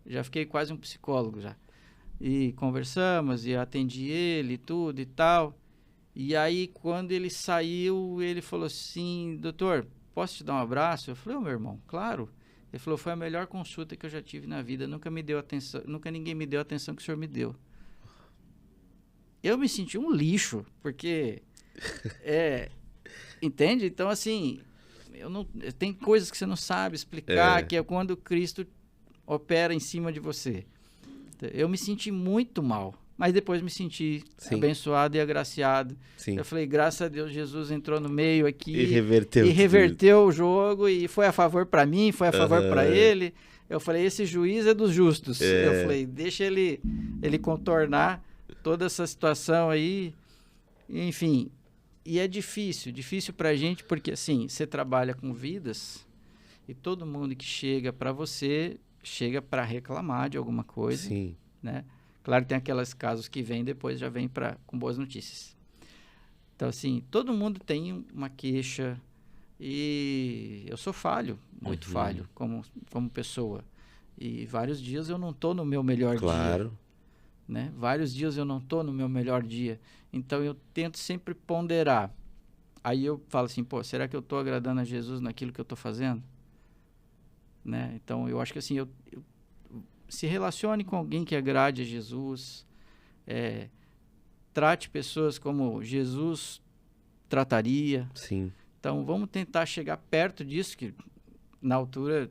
Já fiquei quase um psicólogo já. E conversamos, e atendi ele, tudo e tal. E aí, quando ele saiu, ele falou assim, doutor, posso te dar um abraço? Eu falei, meu irmão, claro. Ele falou, foi a melhor consulta que eu já tive na vida. Nunca ninguém me deu a atenção que o senhor me deu. Eu me senti um lixo, porque... entende? Então, assim... tem coisas que você não sabe explicar, que é quando Cristo opera em cima de você. Eu me senti muito mal, mas depois me senti abençoado e agraciado. Eu falei, graças a Deus, Jesus entrou no meio aqui e reverteu o jogo e foi a favor para mim, foi a favor para ele. Eu falei, esse juiz é dos justos. Eu falei, deixa ele contornar toda essa situação aí, enfim... E é difícil pra gente, porque assim, você trabalha com vidas e todo mundo que chega pra você, chega pra reclamar de alguma coisa, né? Claro que tem aqueles casos que vêm depois, já vem com boas notícias. Então, assim, todo mundo tem uma queixa e eu sou falho, muito falho como pessoa. E vários dias eu não estou no meu melhor dia. Né? Vários dias eu não estou no meu melhor dia. Então, eu tento sempre ponderar. Aí eu falo assim, pô, será que eu estou agradando a Jesus naquilo que eu estou fazendo? Né? Então, eu acho que assim, eu se relacione com alguém que agrade a Jesus, trate pessoas como Jesus trataria. Sim. Então, vamos tentar chegar perto disso, que na altura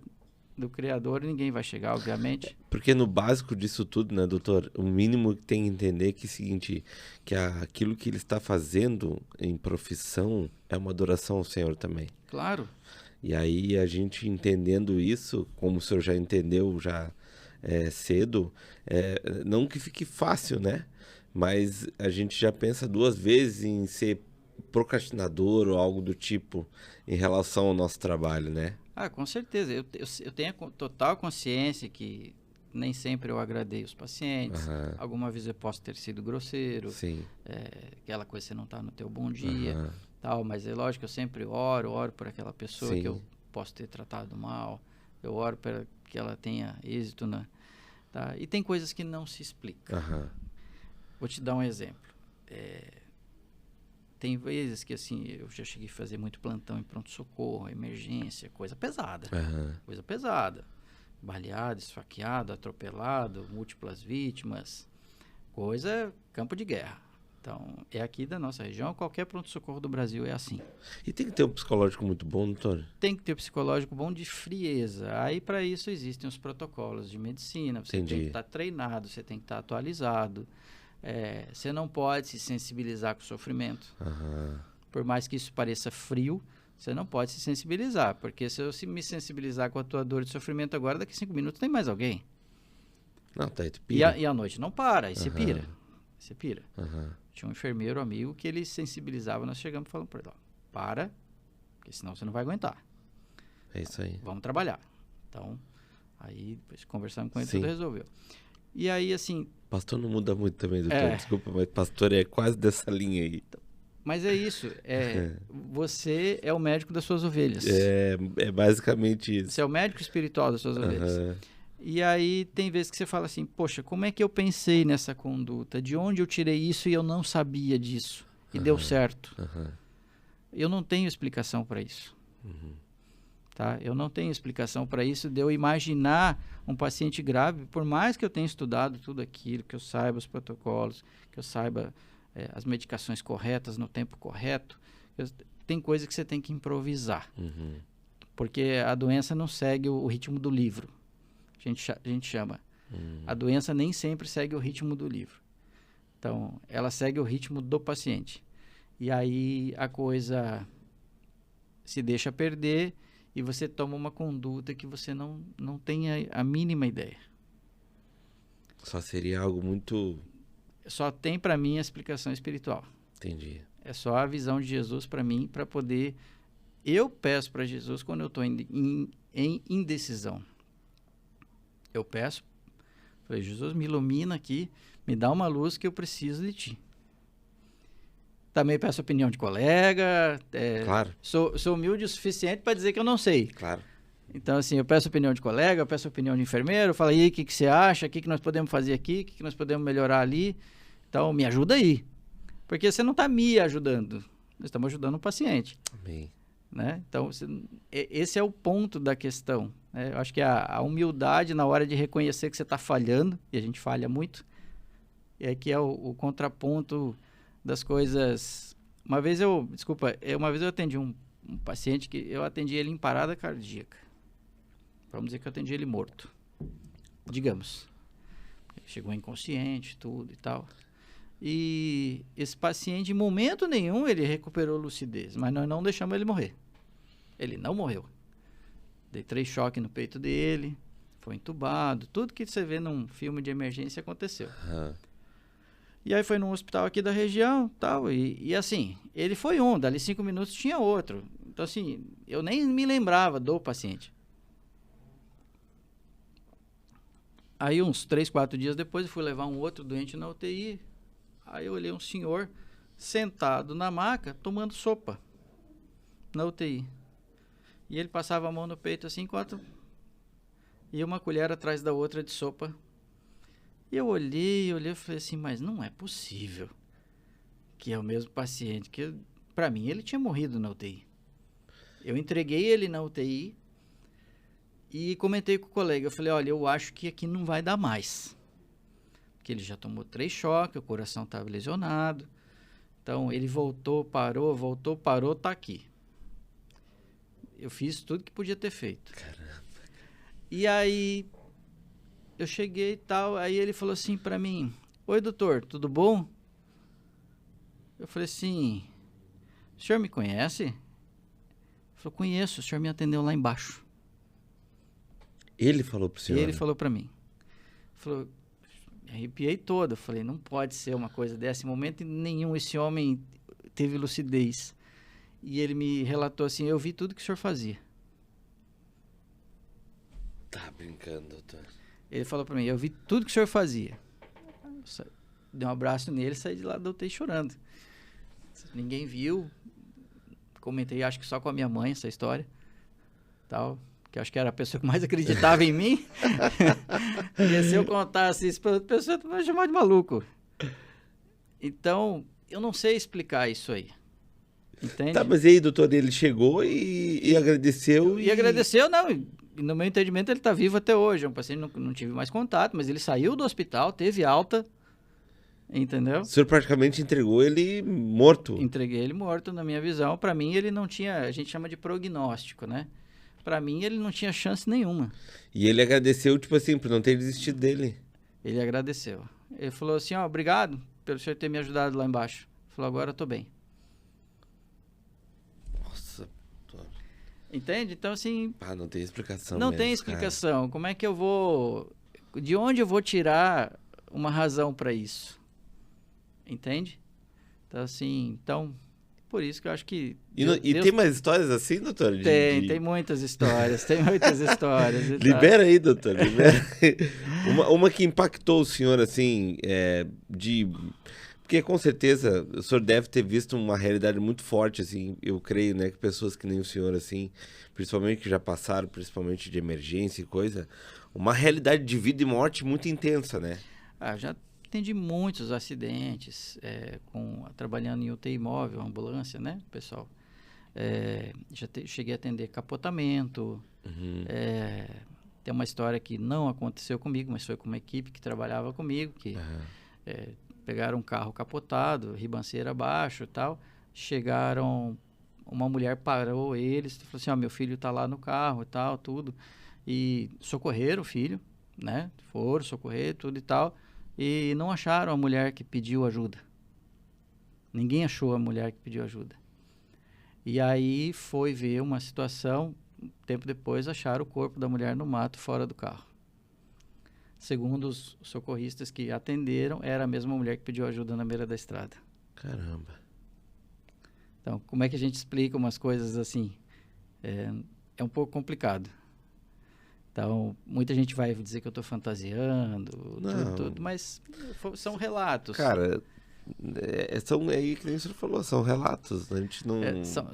do Criador ninguém vai chegar, obviamente. Porque no básico disso tudo, né, doutor, o mínimo que tem que entender é que é o seguinte, que aquilo que ele está fazendo em profissão é uma adoração ao Senhor também. Claro. E aí a gente entendendo isso, como o senhor já entendeu cedo, não que fique fácil, né? Mas a gente já pensa 2 vezes em ser procrastinador ou algo do tipo em relação ao nosso trabalho, né? Ah, com certeza. Eu tenho a total consciência que nem sempre eu agradei os pacientes. Alguma vez eu posso ter sido grosseiro. Sim. Aquela coisa, você não está no teu bom dia, tal. Mas é lógico que eu sempre oro por aquela pessoa que eu posso ter tratado mal. Eu oro para que ela tenha êxito, tá? E tem coisas que não se explicam. Vou te dar um exemplo. Tem vezes que, assim, eu já cheguei a fazer muito plantão em pronto-socorro, emergência, coisa pesada. Coisa pesada. Baleado, esfaqueado, atropelado, múltiplas vítimas. Campo de guerra. Então, é aqui da nossa região, qualquer pronto-socorro do Brasil é assim. E tem que ter um psicológico muito bom, doutor? Tem que ter um psicológico bom de frieza. Aí, para isso, existem os protocolos de medicina. Você tem que estar treinado, você tem que estar atualizado. Você não pode se sensibilizar com o sofrimento. Por mais que isso pareça frio, você não pode se sensibilizar. Porque se eu me sensibilizar com a tua dor de sofrimento agora, daqui a 5 minutos tem mais alguém. Não, tá aí tu pira. E a noite não para, aí você pira. Você pira. Tinha um enfermeiro amigo que ele sensibilizava, nós chegamos e falamos para ele, para, porque senão você não vai aguentar. É isso aí. Vamos trabalhar. Então, aí depois conversamos com ele, tudo resolveu. E aí, assim... Pastor não muda muito também, doutor. Desculpa, mas pastor é quase dessa linha aí. Mas é isso. Você é o médico das suas ovelhas. É basicamente isso. Você é o médico espiritual das suas ovelhas. E aí tem vezes que você fala assim, poxa, como é que eu pensei nessa conduta? De onde eu tirei isso e eu não sabia disso? E deu certo. Eu não tenho explicação para isso. Tá? Eu não tenho explicação para isso de eu imaginar um paciente grave, por mais que eu tenha estudado tudo aquilo, que eu saiba os protocolos, que eu saiba as medicações corretas no tempo correto, tem coisa que você tem que improvisar. Porque a doença não segue o ritmo do livro. A gente chama. A doença nem sempre segue o ritmo do livro. Então, ela segue o ritmo do paciente. E aí a coisa se deixa perder e você toma uma conduta que você não tem a mínima ideia. Só seria algo muito... Só tem para mim a explicação espiritual. Entendi. É só a visão de Jesus para mim, para poder... Eu peço para Jesus quando eu estou em indecisão. Eu peço, falei, Jesus, me ilumina aqui, me dá uma luz que eu preciso de ti. Também peço opinião de colega. Claro. Sou humilde o suficiente para dizer que eu não sei. Claro. Então, assim, eu peço opinião de colega, eu peço opinião de enfermeiro, eu falo aí, o que você acha, o que nós podemos fazer aqui, o que nós podemos melhorar ali. Então, me ajuda aí. Porque você não está me ajudando, nós estamos ajudando o paciente. Amém. Né? Então, esse é o ponto da questão. Né? Eu acho que a humildade na hora de reconhecer que você está falhando, e a gente falha muito, que é o contraponto das coisas. Uma vez eu atendi um paciente que eu atendi ele em parada cardíaca. Vamos dizer que eu atendi ele morto. Digamos. Ele chegou inconsciente, tudo e tal. E esse paciente, em momento nenhum, ele recuperou lucidez, mas nós não deixamos ele morrer. Ele não morreu. Dei 3 choques no peito dele, foi entubado, tudo que você vê num filme de emergência aconteceu. E aí foi num hospital aqui da região, tal, e assim, ele foi dali 5 minutos tinha outro. Então assim, eu nem me lembrava do paciente. Aí uns 3, 4 dias depois eu fui levar um outro doente na UTI. Aí eu olhei um senhor sentado na maca tomando sopa na UTI. E ele passava a mão no peito assim enquanto ia uma colher atrás da outra de sopa. E eu olhei e falei assim, mas não é possível que é o mesmo paciente. Que para mim ele tinha morrido na UTI. Eu entreguei ele na UTI e comentei com o colega. Eu falei, olha, eu acho que aqui não vai dar mais. Porque ele já tomou 3 choques, o coração estava lesionado. Então ele voltou, parou, tá aqui. Eu fiz tudo que podia ter feito. Caramba. E aí eu cheguei e tal, aí ele falou assim pra mim, oi doutor, tudo bom? Eu falei assim, o senhor me conhece? Ele falou, conheço, o senhor me atendeu lá embaixo. Ele falou pro senhor? Ele falou pra mim. Falou, me arrepiei todo, eu falei, não pode ser uma coisa dessa, em momento nenhum esse homem teve lucidez. E ele me relatou assim, eu vi tudo que o senhor fazia. Tá brincando, doutor. Ele falou pra mim, eu vi tudo que o senhor fazia. Dei um abraço nele e saí de lá da UTI chorando. Ninguém viu. Comentei, acho que só com a minha mãe essa história. Tal, que acho que era a pessoa que mais acreditava em mim. E se eu contasse isso para outra pessoa, tu vai chamar de maluco. Então, eu não sei explicar isso aí. Entende? Tá, mas e aí, doutor, ele chegou e agradeceu? E agradeceu, não. E no meu entendimento, ele está vivo até hoje. É um paciente que não tive mais contato, mas ele saiu do hospital, teve alta, entendeu? O senhor praticamente entregou ele morto. Entreguei ele morto, na minha visão. Para mim, ele não tinha, a gente chama de prognóstico, né? Para mim, ele não tinha chance nenhuma. E ele agradeceu, tipo assim, por não ter desistido dele. Ele agradeceu. Ele falou assim, ó, obrigado pelo senhor ter me ajudado lá embaixo. Ele falou, agora eu tô bem. Entende? Então, assim... Ah, não tem explicação Não mesmo, tem explicação. Cara. Como é que eu vou... De onde eu vou tirar uma razão para isso? Entende? Então, assim... Então, por isso que eu acho que... Deus... tem mais histórias assim, doutor? Tem muitas histórias. Tem muitas histórias. Libera aí, doutor. Libera aí. Uma que impactou o senhor, assim, Porque, com certeza, o senhor deve ter visto uma realidade muito forte, assim, eu creio, né, que pessoas que nem o senhor, assim, principalmente que já passaram, principalmente de emergência e coisa, uma realidade de vida e morte muito intensa, né? Ah, já atendi muitos acidentes, trabalhando em UTI móvel, ambulância, né, pessoal? Cheguei a atender capotamento, tem uma história que não aconteceu comigo, mas foi com uma equipe que trabalhava comigo, que... pegaram um carro capotado, ribanceira abaixo e tal. Chegaram, uma mulher parou eles, falou assim, ó, meu filho tá lá no carro e tal, tudo. E socorreram o filho, né? Foram socorrer, tudo e tal. E não acharam a mulher que pediu ajuda. Ninguém achou a mulher que pediu ajuda. E aí foi ver uma situação, tempo depois acharam o corpo da mulher no mato, fora do carro. Segundo os socorristas que atenderam, era a mesma mulher que pediu ajuda na beira da estrada. Caramba. Então, como é que a gente explica umas coisas assim? É um pouco complicado. Então, muita gente vai dizer que eu estou fantasiando, tudo, mas são relatos. Cara, aí que nem o senhor falou, são relatos. A gente não...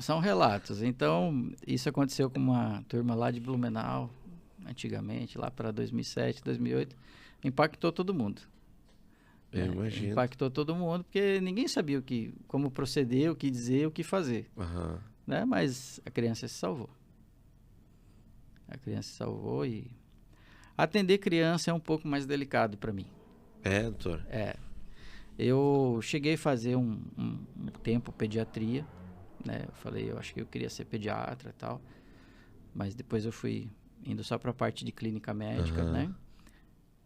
são relatos. Então, isso aconteceu com uma turma lá de Blumenau, antigamente, lá para 2007, 2008, impactou todo mundo. Eu imagino. Impactou todo mundo, porque ninguém sabia como proceder, o que dizer, o que fazer. Uhum. Né? Mas a criança se salvou. A criança se salvou e... Atender criança é um pouco mais delicado para mim. Doutor? Eu cheguei a fazer um tempo pediatria, né? Eu acho que eu queria ser pediatra e tal, mas depois eu fui indo só para a parte de clínica médica, né?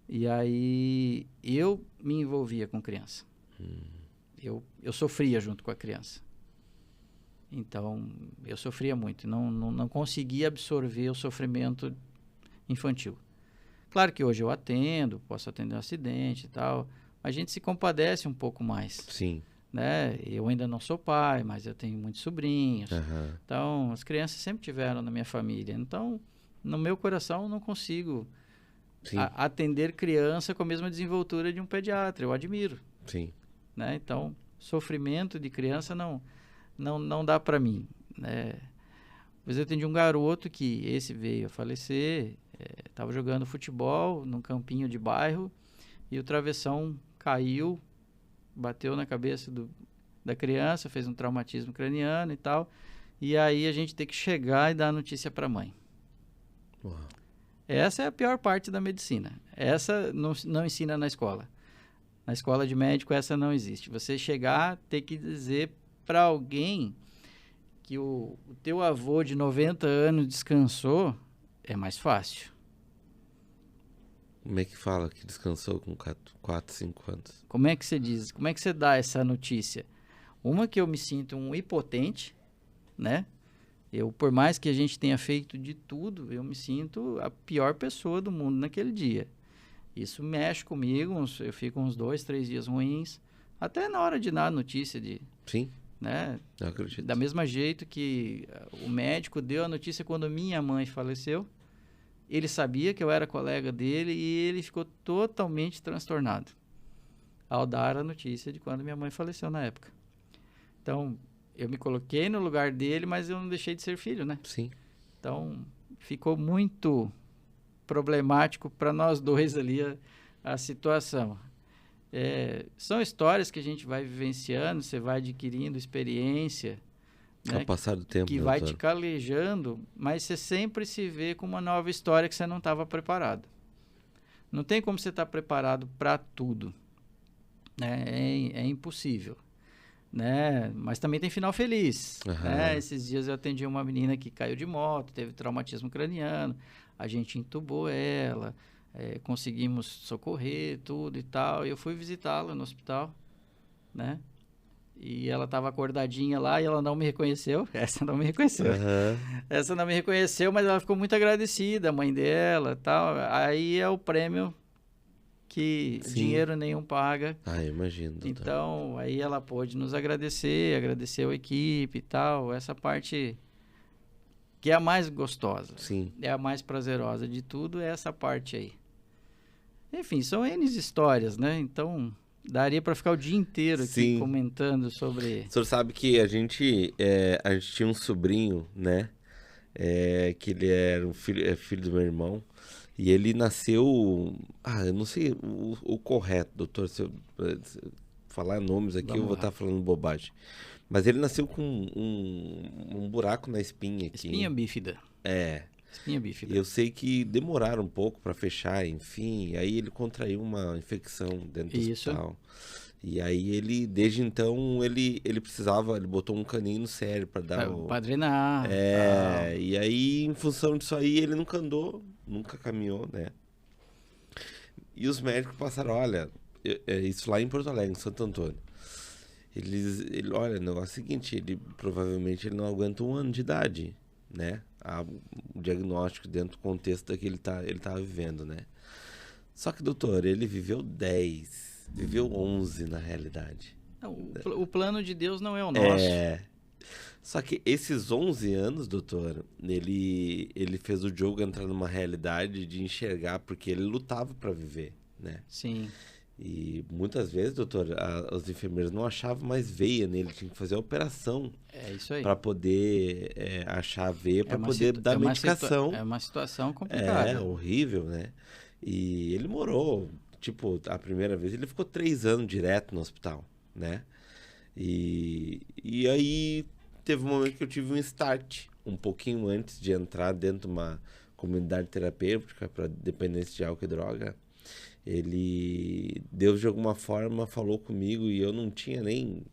E aí eu me envolvia com criança. Eu sofria junto com a criança. Então, eu sofria muito. Não conseguia absorver o sofrimento infantil. Claro que hoje eu atendo, posso atender um acidente e tal. A gente se compadece um pouco mais. Sim. Né? Eu ainda não sou pai, mas eu tenho muitos sobrinhos. Então, as crianças sempre tiveram na minha família. Então... No meu coração, eu não consigo atender criança com a mesma desenvoltura de um pediatra. Eu admiro. Sim. Né? Então, sofrimento de criança não dá para mim. Né? Mas eu atendi um garoto que esse veio a falecer, estava jogando futebol num campinho de bairro e o travessão caiu, bateu na cabeça da criança, fez um traumatismo craniano e tal. E aí a gente tem que chegar e dar a notícia para a mãe. Uau. Essa é a pior parte da medicina. Essa não ensina na escola. Na escola de médico essa não existe. Você chegar, ter que dizer para alguém que o teu avô de 90 anos descansou, é mais fácil. Como é que fala que descansou com 4, 5 anos? Como é que você diz? Como é que você dá essa notícia? Uma que eu me sinto um impotente, né? Por mais que a gente tenha feito de tudo, eu me sinto a pior pessoa do mundo naquele dia. Isso mexe comigo, eu fico uns 2, 3 dias ruins, até na hora de dar a notícia de... Sim, né? eu acredito. Da mesma jeito que o médico deu a notícia quando minha mãe faleceu, ele sabia que eu era colega dele e ele ficou totalmente transtornado ao dar a notícia de quando minha mãe faleceu na época. Então, eu me coloquei no lugar dele, mas eu não deixei de ser filho, né? Sim. Então, ficou muito problemático para nós dois ali a situação. São histórias que a gente vai vivenciando, você vai adquirindo experiência, né? Ao passar do tempo, que vai te calejando, mas você sempre se vê com uma nova história que você não estava preparado. Não tem como você estar preparado para tudo, né? É impossível. Né? Mas também tem final feliz. Né? Esses dias eu atendi uma menina que caiu de moto, teve traumatismo craniano, a gente entubou ela, conseguimos socorrer tudo e tal, e eu fui visitá-la no hospital, né? E ela estava acordadinha lá e ela não me reconheceu. Essa não me reconheceu. Essa não me reconheceu, mas ela ficou muito agradecida, a mãe dela, tal. Aí é o prêmio que Sim. Dinheiro nenhum paga. Imagino. Doutor. Então, aí ela pôde nos agradecer a equipe e tal. Essa parte que é a mais gostosa. Sim. É a mais prazerosa de tudo, é essa parte aí. Enfim, são N histórias, né? Então, daria para ficar o dia inteiro aqui comentando sobre... O senhor sabe que a gente tinha um sobrinho, né? Que ele era filho do meu irmão. E ele nasceu... eu não sei o correto, doutor. Se eu falar nomes aqui, eu vou estar falando bobagem. Mas ele nasceu com um buraco na espinha aqui. Espinha bífida. Espinha bífida. Eu sei que demoraram um pouco para fechar, enfim. Aí ele contraiu uma infecção dentro do hospital. E aí ele, desde então, ele botou um caninho no cérebro para dar para drenar. E aí, em função disso aí, ele nunca andou, nunca caminhou, né? E os médicos passaram, olha, isso lá em Porto Alegre, em Santo Antônio. Olha, o negócio é o seguinte, provavelmente ele não aguenta 1 ano de idade, né? O diagnóstico dentro do contexto que ele tava vivendo, né? Só que, doutor, ele viveu 10. Viveu 11 na realidade. O plano de Deus não é o nosso. Só que esses 11 anos, doutor, ele fez o Diogo entrar numa realidade de enxergar, porque ele lutava para viver, né? Sim. E muitas vezes, doutor, os enfermeiros não achavam mais veia nele, tinha que fazer a operação. Isso aí. Para poder achar a veia, para poder dar medicação. É uma situação complicada. Horrível, né? E ele morou, tipo, a primeira vez ele ficou 3 anos direto no hospital, né? E aí teve um momento que eu tive um start, um pouquinho antes de entrar dentro de uma comunidade terapêutica para dependência de álcool e droga. Deus de alguma forma falou comigo e eu não tinha nem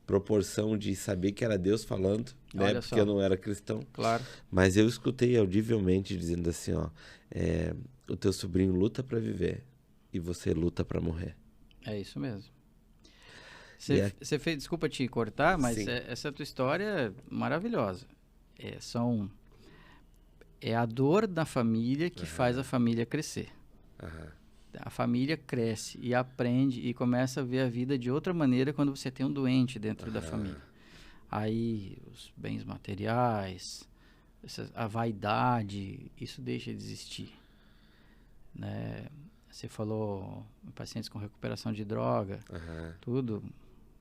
proporção de saber que era Deus falando, né? Olha porque só. eu não era cristão. Claro. Mas eu escutei audivelmente dizendo assim, o teu sobrinho luta para viver e você luta para morrer. É isso mesmo. Você fez, desculpa te cortar, mas essa tua história é maravilhosa. É a dor da família que faz a família crescer. A família cresce e aprende e começa a ver a vida de outra maneira quando você tem um doente dentro da família. Aí os bens materiais, a vaidade, isso deixa de existir. né? Você falou em pacientes com recuperação de droga, tudo.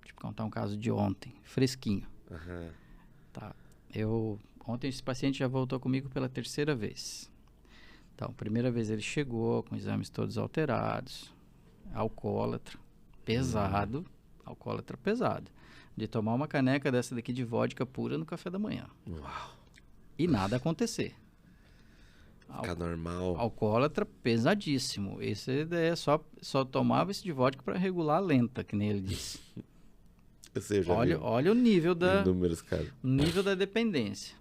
Tipo, contar um caso de ontem, fresquinho. Tá. Ontem esse paciente já voltou comigo pela 3ª vez. Então, primeira vez ele chegou com exames todos alterados, alcoólatra, pesado, alcoólatra pesado, de tomar uma caneca dessa daqui de vodka pura no café da manhã. Uau. E nada acontecer. Ficar normal. Alcoólatra pesadíssimo. Esse só tomava esse de vodka para regular a lenta, que nem ele disse. Olha o nível números, cara. O nível da dependência.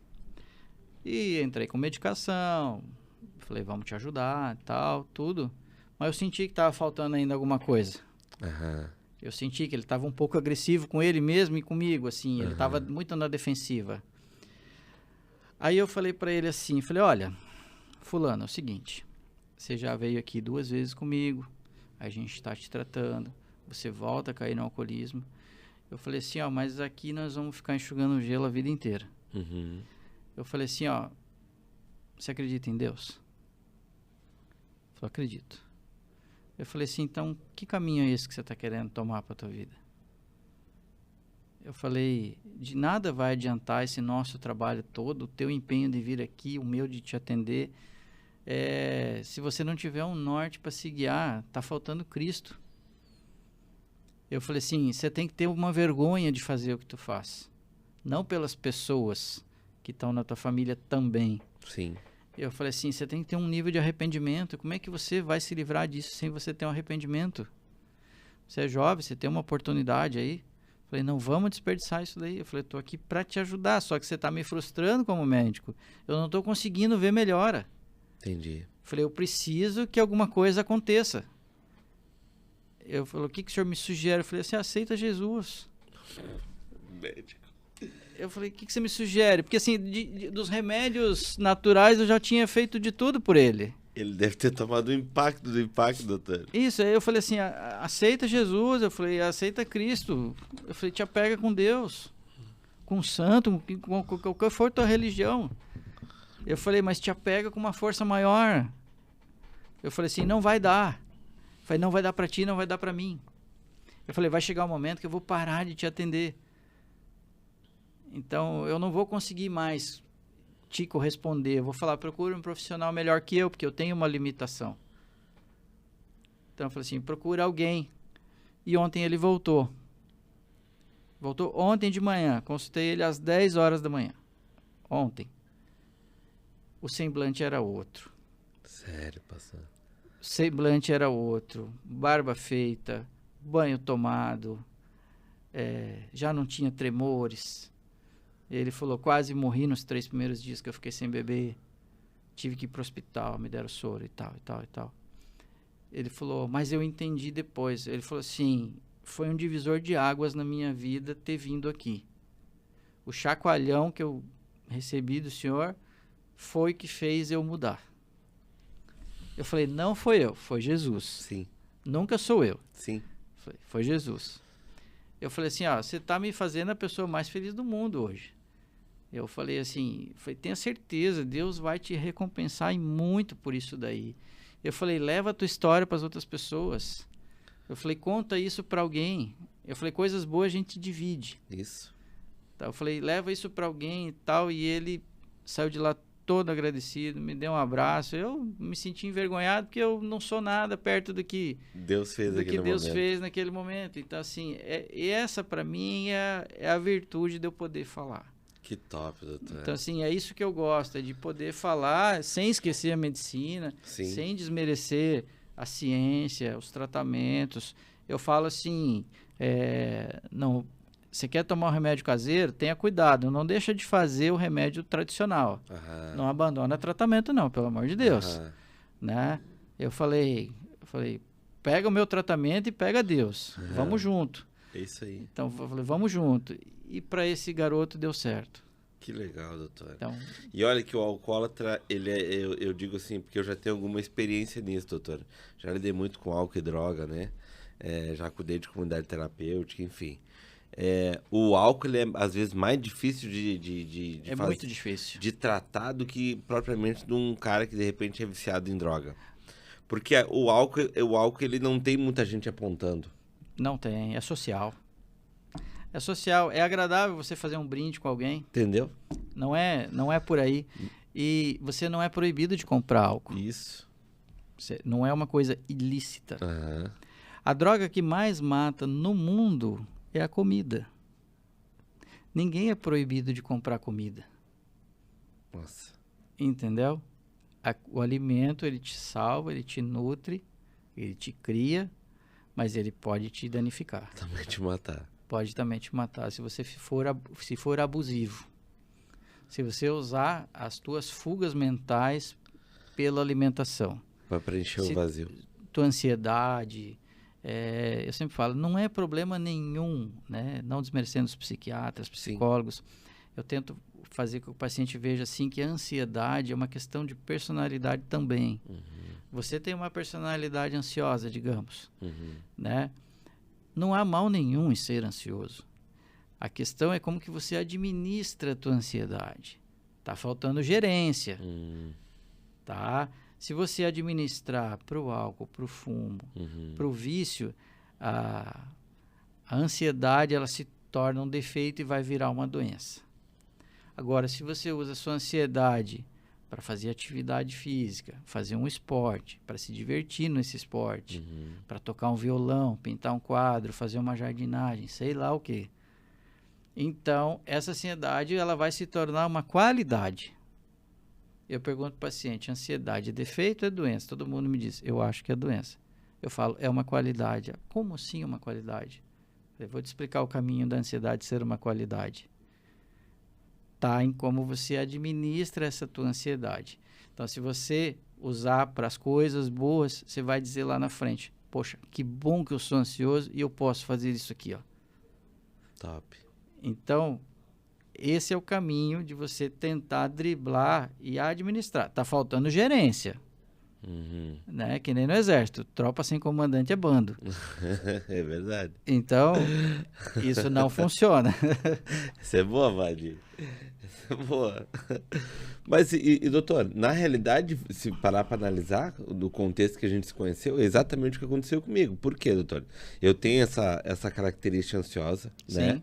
E entrei com medicação, falei, vamos te ajudar, tal, tudo. Mas eu senti que estava faltando ainda alguma coisa. Eu senti que ele estava um pouco agressivo com ele mesmo e comigo, assim. Ele estava muito na defensiva. Aí eu falei para ele assim, falei, olha, fulano, é o seguinte, você já veio aqui 2 vezes comigo, a gente está te tratando, você volta a cair no alcoolismo. Eu falei assim, ó, mas aqui nós vamos ficar enxugando gelo a vida inteira. Eu falei assim, ó, você acredita em Deus? Ele falou, acredito. Eu falei assim, então, que caminho é esse que você está querendo tomar para a tua vida? Eu falei, de nada vai adiantar esse nosso trabalho todo, o teu empenho de vir aqui, o meu de te atender, se você não tiver um norte para se guiar, tá faltando Cristo. Eu falei assim, você tem que ter uma vergonha de fazer o que tu faz. Não pelas pessoas que estão na tua família também. Sim. Eu falei assim, você tem que ter um nível de arrependimento. Como é que você vai se livrar disso sem você ter um arrependimento? Você é jovem, você tem uma oportunidade aí. Eu falei, não vamos desperdiçar isso daí. Eu falei, estou aqui para te ajudar, só que você está me frustrando como médico. Eu não estou conseguindo ver melhora. Entendi. Eu falei, eu preciso que alguma coisa aconteça. Eu falei, o que o senhor me sugere? Eu falei assim, aceita Jesus. Médico. Eu falei, o que você me sugere? Porque assim, dos remédios naturais eu já tinha feito de tudo por ele. Ele deve ter tomado o impacto do impacto, doutor. Isso, aí eu falei assim, aceita Jesus. Eu falei, aceita Cristo. Eu falei, te apega com Deus, com o santo, com qualquer for tua religião. Eu falei, mas te apega com uma força maior. Eu falei assim, não vai dar. Eu falei, não vai dar para ti, não vai dar para mim. Eu falei, vai chegar um momento que eu vou parar de te atender. Então, eu não vou conseguir mais te corresponder. Eu vou falar, procure um profissional melhor que eu, porque eu tenho uma limitação. Então, eu falei assim, procura alguém. E ontem ele voltou. Voltou ontem de manhã. Consultei ele às 10 horas da manhã. Ontem. O semblante era outro. Sério, pastor? O semblante era outro. Barba feita, banho tomado, já não tinha tremores. Ele falou, quase morri nos 3 primeiros dias que eu fiquei sem beber. Tive que ir para o hospital, me deram soro e tal, e tal, e tal. Ele falou, mas eu entendi depois. Ele falou assim, foi um divisor de águas na minha vida ter vindo aqui. O chacoalhão que eu recebi do senhor foi que fez eu mudar. Eu falei, não foi eu, foi Jesus. Sim. Nunca sou eu. Sim. Foi Jesus. Eu falei assim, você tá me fazendo a pessoa mais feliz do mundo hoje. Eu falei assim, tenha certeza, Deus vai te recompensar muito por isso daí. Eu falei, leva a tua história para as outras pessoas. Eu falei, conta isso para alguém. Eu falei, coisas boas a gente divide. Isso. Então, eu falei, leva isso para alguém e tal. E ele saiu de lá todo agradecido, me deu um abraço. Eu me senti envergonhado porque eu não sou nada perto do que Deus fez naquele momento. Então, assim, essa para mim é a virtude de eu poder falar. Que top, doutor. Então, assim, é isso que eu gosto, é de poder falar sem esquecer a medicina, Sim. Sem desmerecer a ciência, os tratamentos. Eu falo assim, não, você quer tomar um remédio caseiro? Tenha cuidado, não deixa de fazer o remédio tradicional. Não abandona tratamento não, pelo amor de Deus. Né? Eu falei, pega o meu tratamento e pega Deus. Vamos junto. É isso aí. Então, eu falei, vamos junto. E para esse garoto deu certo. Que legal, doutor. Então, e olha que o alcoólatra, eu digo assim, porque eu já tenho alguma experiência nisso, doutor. Já lidei muito com álcool e droga, né? Já cuidei de comunidade terapêutica, enfim. O álcool, ele é às vezes mais difícil de muito difícil. De tratar do que propriamente de um cara que de repente é viciado em droga. Porque o álcool ele não tem muita gente apontando. Não tem, é social. É social, é agradável você fazer um brinde com alguém. Entendeu? Não é por aí. E você não é proibido de comprar álcool. Isso. Não é uma coisa ilícita. Uhum. A droga que mais mata no mundo é a comida. Ninguém é proibido de comprar comida. Nossa. Entendeu? O alimento, ele te salva, ele te nutre, ele te cria, mas ele pode te danificar. Também te matar. Pode também te matar se você for abusivo. Se você usar as tuas fugas mentais pela alimentação. Para preencher o vazio. Tua ansiedade, eu sempre falo, não é problema nenhum, né? Não desmerecendo os psiquiatras, psicólogos. Sim. Eu tento fazer com que o paciente veja assim que a ansiedade é uma questão de personalidade também. Uhum. Você tem uma personalidade ansiosa, digamos, né? Não há mal nenhum em ser ansioso. A questão é como que você administra a tua ansiedade. Tá faltando gerência, tá? Se você administrar para o álcool, para o fumo, para o vício, a ansiedade ela se torna um defeito e vai virar uma doença. Agora, se você usa a sua ansiedade para fazer atividade física, fazer um esporte, para se divertir nesse esporte, para tocar um violão, pintar um quadro, fazer uma jardinagem, sei lá o quê. Então, essa ansiedade ela vai se tornar uma qualidade. Eu pergunto para o paciente, ansiedade é defeito ou é doença? Todo mundo me diz, eu acho que é doença. Eu falo, é uma qualidade. Como assim uma qualidade? Eu vou te explicar o caminho da ansiedade ser uma qualidade. Tá em como você administra essa tua ansiedade. Então, se você usar para as coisas boas, você vai dizer lá na frente, poxa, que bom que eu sou ansioso e eu posso fazer isso aqui, ó. Top. Então, esse é o caminho de você tentar driblar e administrar. Tá faltando gerência. Né? Que nem no exército. Tropa sem comandante é bando. É verdade. Então, isso não funciona. Isso é boa, Vadi. Isso é boa. Mas, doutor, na realidade, se parar para analisar do contexto que a gente se conheceu, é exatamente o que aconteceu comigo. Por quê, doutor? Eu tenho essa característica ansiosa, né?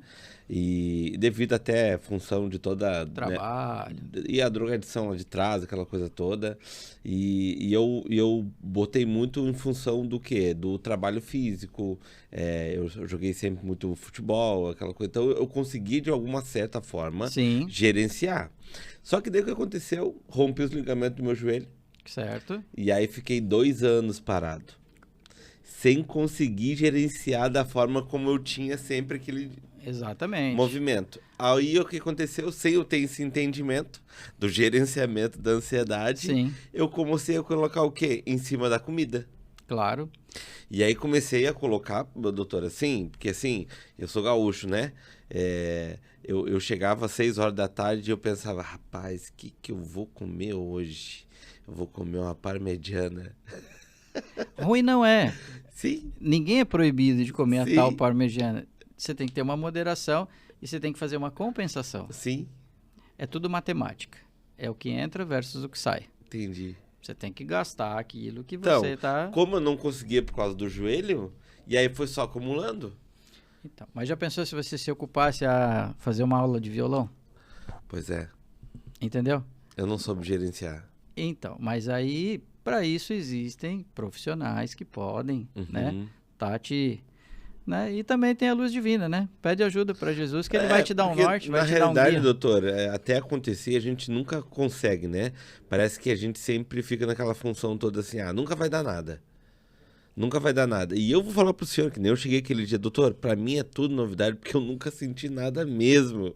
E devido até à função de toda... Trabalho. Né? E a drogadição lá de trás, aquela coisa toda. E eu botei muito em função do quê? Do trabalho físico. Eu joguei sempre muito futebol, aquela coisa. Então, eu consegui, de alguma certa forma, gerenciar. Só que daí o que aconteceu? Rompi os ligamentos do meu joelho. Certo. E aí fiquei 2 anos parado. Sem conseguir gerenciar da forma como eu tinha sempre aquele... Exatamente. Movimento. Aí o que aconteceu, sem eu ter esse entendimento do gerenciamento da ansiedade, eu comecei a colocar o quê? Em cima da comida. Claro. E aí comecei a colocar, doutor, assim, porque assim, eu sou gaúcho, né? Eu chegava às 6 horas da tarde e eu pensava, rapaz, o que eu vou comer hoje? Eu vou comer uma parmegiana. Ruim não é. Sim. Ninguém é proibido de comer a tal parmegiana. Você tem que ter uma moderação e você tem que fazer uma compensação. Sim. É tudo matemática. É o que entra versus o que sai. Entendi. Você tem que gastar aquilo que você tá... Então, como eu não conseguia por causa do joelho, e aí foi só acumulando. Então, mas já pensou se você se ocupasse a fazer uma aula de violão? Pois é. Entendeu? Eu não soube gerenciar. Então, mas aí, para isso existem profissionais que podem, né? Né? E também tem a luz divina, né? Pede ajuda para Jesus que ele vai te dar um norte, vai te dar um guia. Na realidade, doutor, até acontecer a gente nunca consegue, né? Parece que a gente sempre fica naquela função toda assim, nunca vai dar nada. Nunca vai dar nada. E eu vou falar pro senhor, que nem eu cheguei aquele dia, doutor, pra mim é tudo novidade, porque eu nunca senti nada mesmo.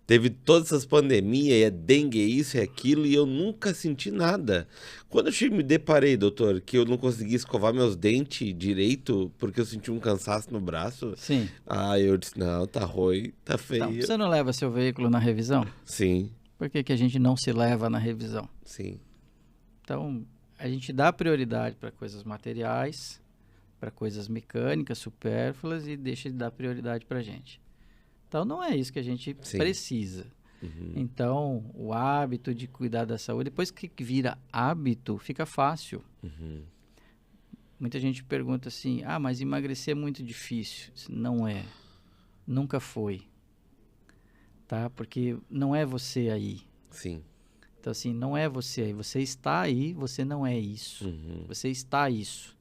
Teve todas essas pandemias, dengue, isso e aquilo, e eu nunca senti nada. Quando eu me deparei, doutor, que eu não consegui escovar meus dentes direito, porque eu senti um cansaço no braço. Sim. Eu disse, não, tá ruim, tá feio. Então, você não leva seu veículo na revisão? Sim. Por que a gente não se leva na revisão? Sim. Então, a gente dá prioridade para coisas materiais, para coisas mecânicas, supérfluas, e deixa de dar prioridade para a gente. Então, não é isso que a gente precisa. Então, o hábito de cuidar da saúde, depois que vira hábito, fica fácil. Muita gente pergunta assim, mas emagrecer é muito difícil. Não é. Nunca foi. Tá? Porque não é você aí. Sim. Então, assim, não é você aí. Você está aí, você não é isso. Você está isso.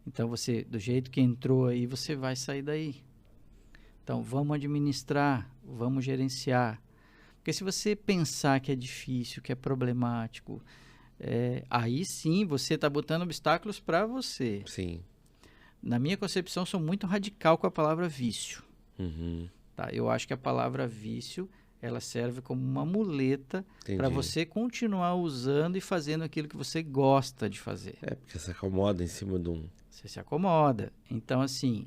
Então, você, do jeito que entrou aí, você vai sair daí. Então, vamos administrar, vamos gerenciar. Porque se você pensar que é difícil, que é problemático, aí sim você está botando obstáculos para você. Sim. Na minha concepção, sou muito radical com a palavra vício. Tá? Eu acho que a palavra vício, ela serve como uma muleta para você continuar usando e fazendo aquilo que você gosta de fazer. Porque se acomoda em cima de um... Você se acomoda. Então, assim,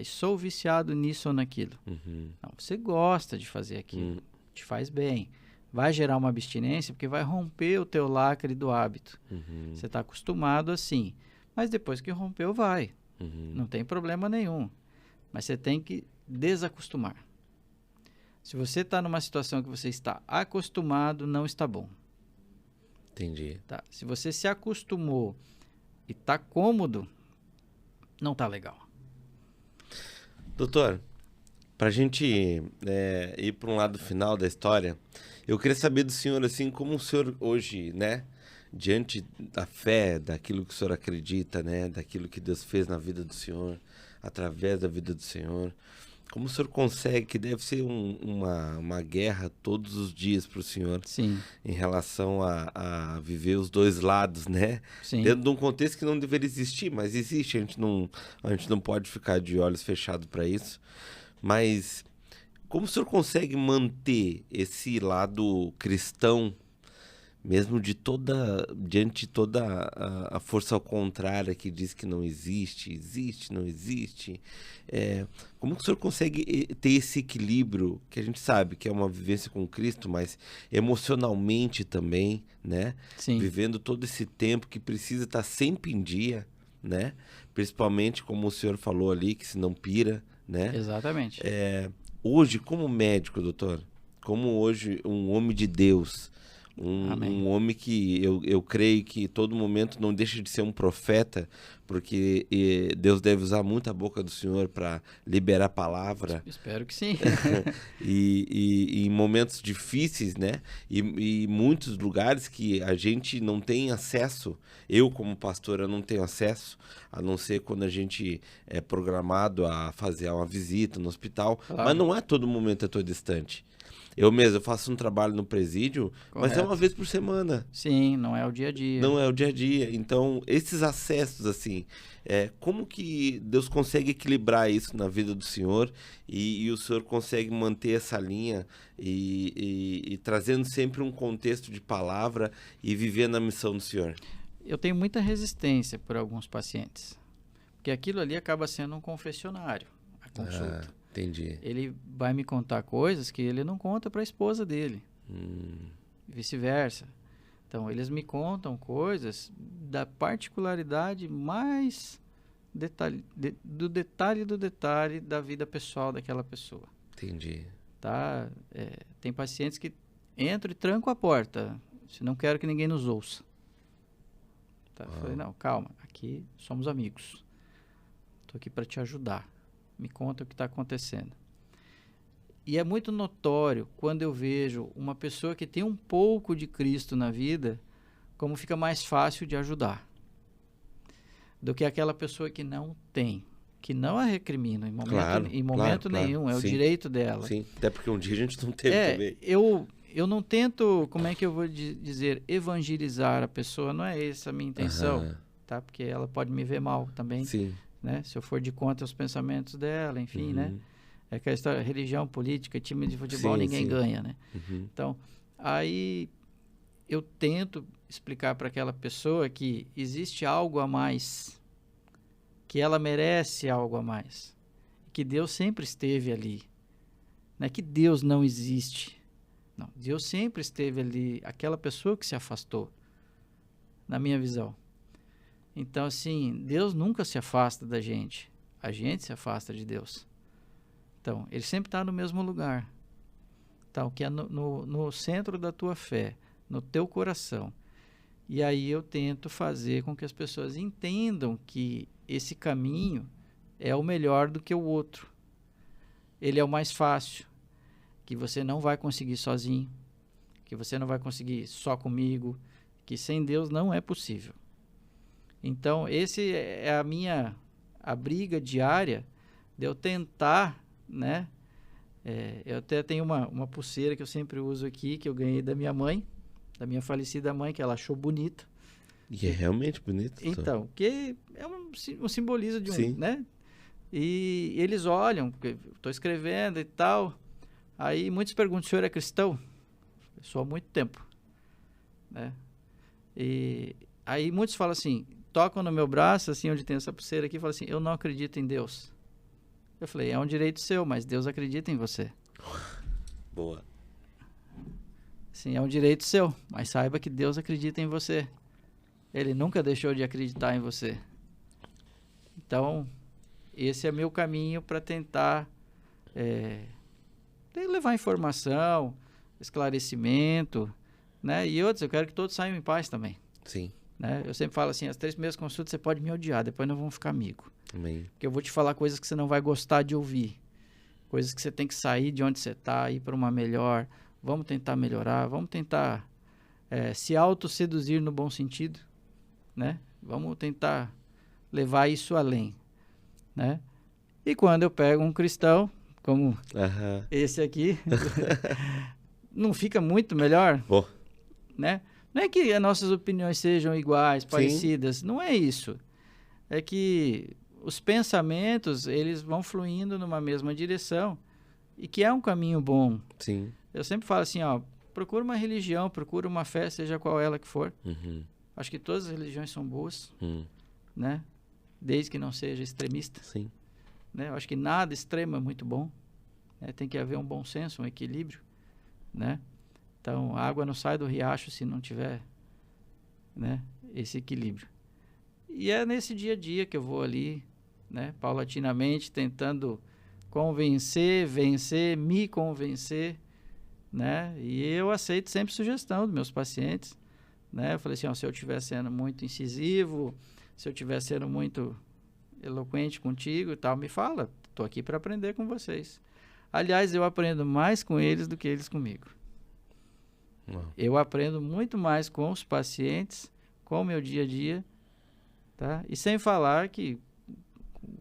sou viciado nisso ou naquilo. Não, você gosta de fazer aquilo. Te faz bem. Vai gerar uma abstinência porque vai romper o teu lacre do hábito. Você está acostumado assim. Mas depois que rompeu, vai. Não tem problema nenhum. Mas você tem que desacostumar. Se você está numa situação que você está acostumado, não está bom. Entendi. Tá? Se você se acostumou e está cômodo, não está legal. Doutor, para a gente ir para um lado final da história, eu queria saber do senhor, assim, como o senhor hoje, né, diante da fé, daquilo que o senhor acredita, né, daquilo que Deus fez na vida do senhor, através da vida do senhor, como o senhor consegue, que deve ser uma guerra todos os dias para o senhor, Sim. Em relação a viver os dois lados, né? Sim. Dentro de um contexto que não deveria existir, mas existe, a gente não pode ficar de olhos fechados para isso. Mas como o senhor consegue manter esse lado cristão, mesmo diante de toda a força ao contrária que diz que não existe, não existe? Como que o senhor consegue ter esse equilíbrio, que a gente sabe que é uma vivência com Cristo, mas emocionalmente também, né? Sim. Vivendo todo esse tempo que precisa estar sempre em dia, né? Principalmente, como o senhor falou ali, que se não pira, né? Exatamente. Hoje, como médico, doutor, como hoje um homem de Deus, um homem que eu creio que todo momento não deixa de ser um profeta, porque Deus deve usar muito a boca do Senhor para liberar a palavra. Espero que sim. e em momentos difíceis, né? E muitos lugares que a gente não tem acesso. Eu, como pastor, eu não tenho acesso, a não ser quando a gente é programado a fazer uma visita no hospital. Claro. Mas não é todo momento, eu estou distante. Eu mesmo faço um trabalho no presídio, Correto. Mas é uma vez por semana. Sim, não é o dia a dia. Não é o dia a dia. Então, esses acessos, assim, como que Deus consegue equilibrar isso na vida do senhor e o senhor consegue manter essa linha e trazendo sempre um contexto de palavra e vivendo a missão do senhor? Eu tenho muita resistência por alguns pacientes, porque aquilo ali acaba sendo um confessionário, a consulta. Entendi. Ele vai me contar coisas que ele não conta para a esposa dele. Vice-versa. Então, eles me contam coisas da particularidade mais do detalhe da vida pessoal daquela pessoa. Entendi. Tá? Tem pacientes que entram e trancam a porta. Se não quero que ninguém nos ouça. Tá? Eu falei, não, calma. Aqui somos amigos. Estou aqui para te ajudar. Me conta o que está acontecendo. E é muito notório quando eu vejo uma pessoa que tem um pouco de Cristo na vida, como fica mais fácil de ajudar do que aquela pessoa que não tem, que não a recrimina em momento nenhum, é o direito dela. Sim, até porque um dia a gente não teve também. Eu não tento, como é que eu vou dizer, evangelizar a pessoa, não é essa a minha intenção, tá? Porque ela pode me ver mal também. Sim. Né? Se eu for de contra os pensamentos dela, enfim, né? É aquela história, religião, política, time de futebol, ninguém ganha, né? Então, aí eu tento explicar para aquela pessoa que existe algo a mais, que ela merece algo a mais, que Deus sempre esteve ali. Não é que Deus não existe. Não, Deus sempre esteve ali, aquela pessoa que se afastou, na minha visão. Então, assim, Deus nunca se afasta da gente. A gente se afasta de Deus. Então, Ele sempre está no mesmo lugar. Então, que é no centro da tua fé, no teu coração. E aí eu tento fazer com que as pessoas entendam que esse caminho é o melhor do que o outro. Ele é o mais fácil, que você não vai conseguir sozinho, que você não vai conseguir só comigo, que sem Deus não é possível. Então, esse é a briga diária de eu tentar, né? Eu até tenho uma pulseira que eu sempre uso aqui, que eu ganhei da minha mãe, da minha falecida mãe, que ela achou bonita. E é realmente bonito. Então, que é um simbolismo de Sim. né? E eles olham, estou escrevendo e tal. Aí muitos perguntam, o senhor é cristão? Eu sou há muito tempo, né? E aí muitos falam assim, tocam no meu braço, assim, onde tem essa pulseira aqui, e falam assim, eu não acredito em Deus. Eu falei, é um direito seu, mas Deus acredita em você. Boa. Sim, é um direito seu, mas saiba que Deus acredita em você. Ele nunca deixou de acreditar em você. Então, esse é meu caminho para tentar levar informação, esclarecimento, né? E outros, eu quero que todos saiam em paz também. Sim. Né? Eu sempre falo assim, as 3 primeiras consultas você pode me odiar, depois nós vamos ficar amigos. Amém. Porque eu vou te falar coisas que você não vai gostar de ouvir. Coisas que você tem que sair de onde você está, ir para uma melhor. Vamos tentar melhorar, vamos tentar se autosseduzir no bom sentido, né? Vamos tentar levar isso além, né? E quando eu pego um cristão, como esse aqui, não fica muito melhor, né? Não é que as nossas opiniões sejam iguais, parecidas, sim, não é isso. É que os pensamentos, eles vão fluindo numa mesma direção e que é um caminho bom. Sim. Eu sempre falo assim, ó, procura uma religião, procura uma fé, seja qual ela que for. Uhum. Acho que todas as religiões são boas, né? Desde que não seja extremista. Sim. Né? Eu acho que nada extremo é muito bom. Né? Tem que haver um bom senso, um equilíbrio, né? Então, a água não sai do riacho se não tiver, né, esse equilíbrio. E é nesse dia a dia que eu vou ali, né, paulatinamente, tentando convencer, me convencer, né? E eu aceito sempre sugestão dos meus pacientes, né? Eu falei assim, ó, se eu estiver sendo muito incisivo, se eu estiver sendo muito eloquente contigo e tal, me fala. Estou aqui para aprender com vocês. Aliás, eu aprendo mais com eles do que eles comigo. Eu aprendo muito mais com os pacientes, com o meu dia a dia, tá? E sem falar que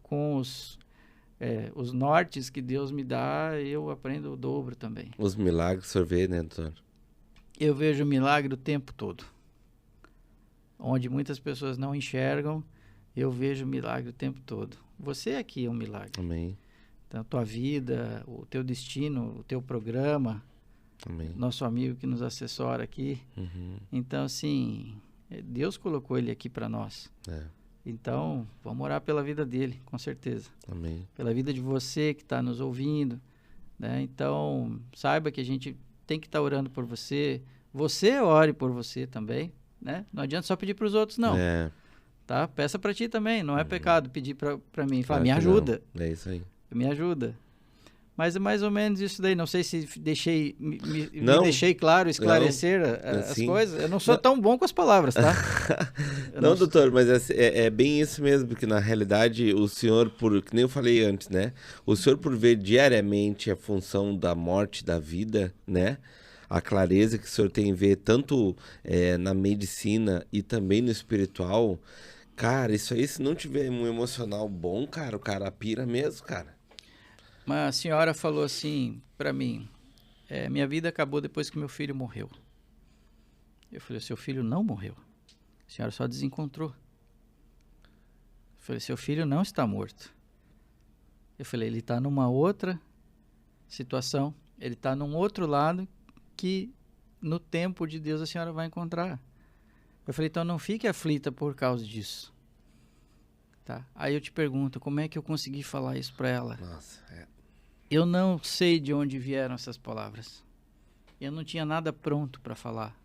com os nortes que Deus me dá, eu aprendo o dobro também. Os milagres que o senhor vê, né, doutor? Eu vejo milagre o tempo todo. Onde muitas pessoas não enxergam, eu vejo milagre o tempo todo. Você aqui é um milagre. Amém. Então, a tua vida, o teu destino, o teu programa, amém, nosso amigo que nos assessora aqui. Então, assim, Deus colocou ele aqui para nós. Então, vamos orar pela vida dele, com certeza. Amém. Pela vida de você que está nos ouvindo, né? Então, saiba que a gente tem que estar orando por você. Você ore por você também, né? Não adianta só pedir para os outros, não. Tá? Peça para ti também. Não é pecado pedir para mim. Fala, me ajuda. Não. É isso aí. Me ajuda. Mas é mais ou menos isso daí. Não sei se me deixei claro, esclarecer as coisas. Eu não sou tão bom com as palavras, tá? Não, doutor, mas é bem isso mesmo, porque na realidade o senhor, que nem eu falei antes, né? O senhor, por ver diariamente a função da morte, da vida, né? A clareza que o senhor tem em ver tanto na medicina e também no espiritual, cara, isso aí, se não tiver um emocional bom, cara, o cara pira mesmo, cara. Uma senhora falou assim para mim, minha vida acabou depois que meu filho morreu. Eu falei, seu filho não morreu. A senhora só desencontrou. Eu falei, seu filho não está morto. Eu falei, ele está numa outra situação, ele está num outro lado que no tempo de Deus a senhora vai encontrar. Eu falei, então não fique aflita por causa disso. Tá? Aí eu te pergunto, como é que eu consegui falar isso para ela? Nossa, Eu não sei de onde vieram essas palavras. Eu não tinha nada pronto para falar.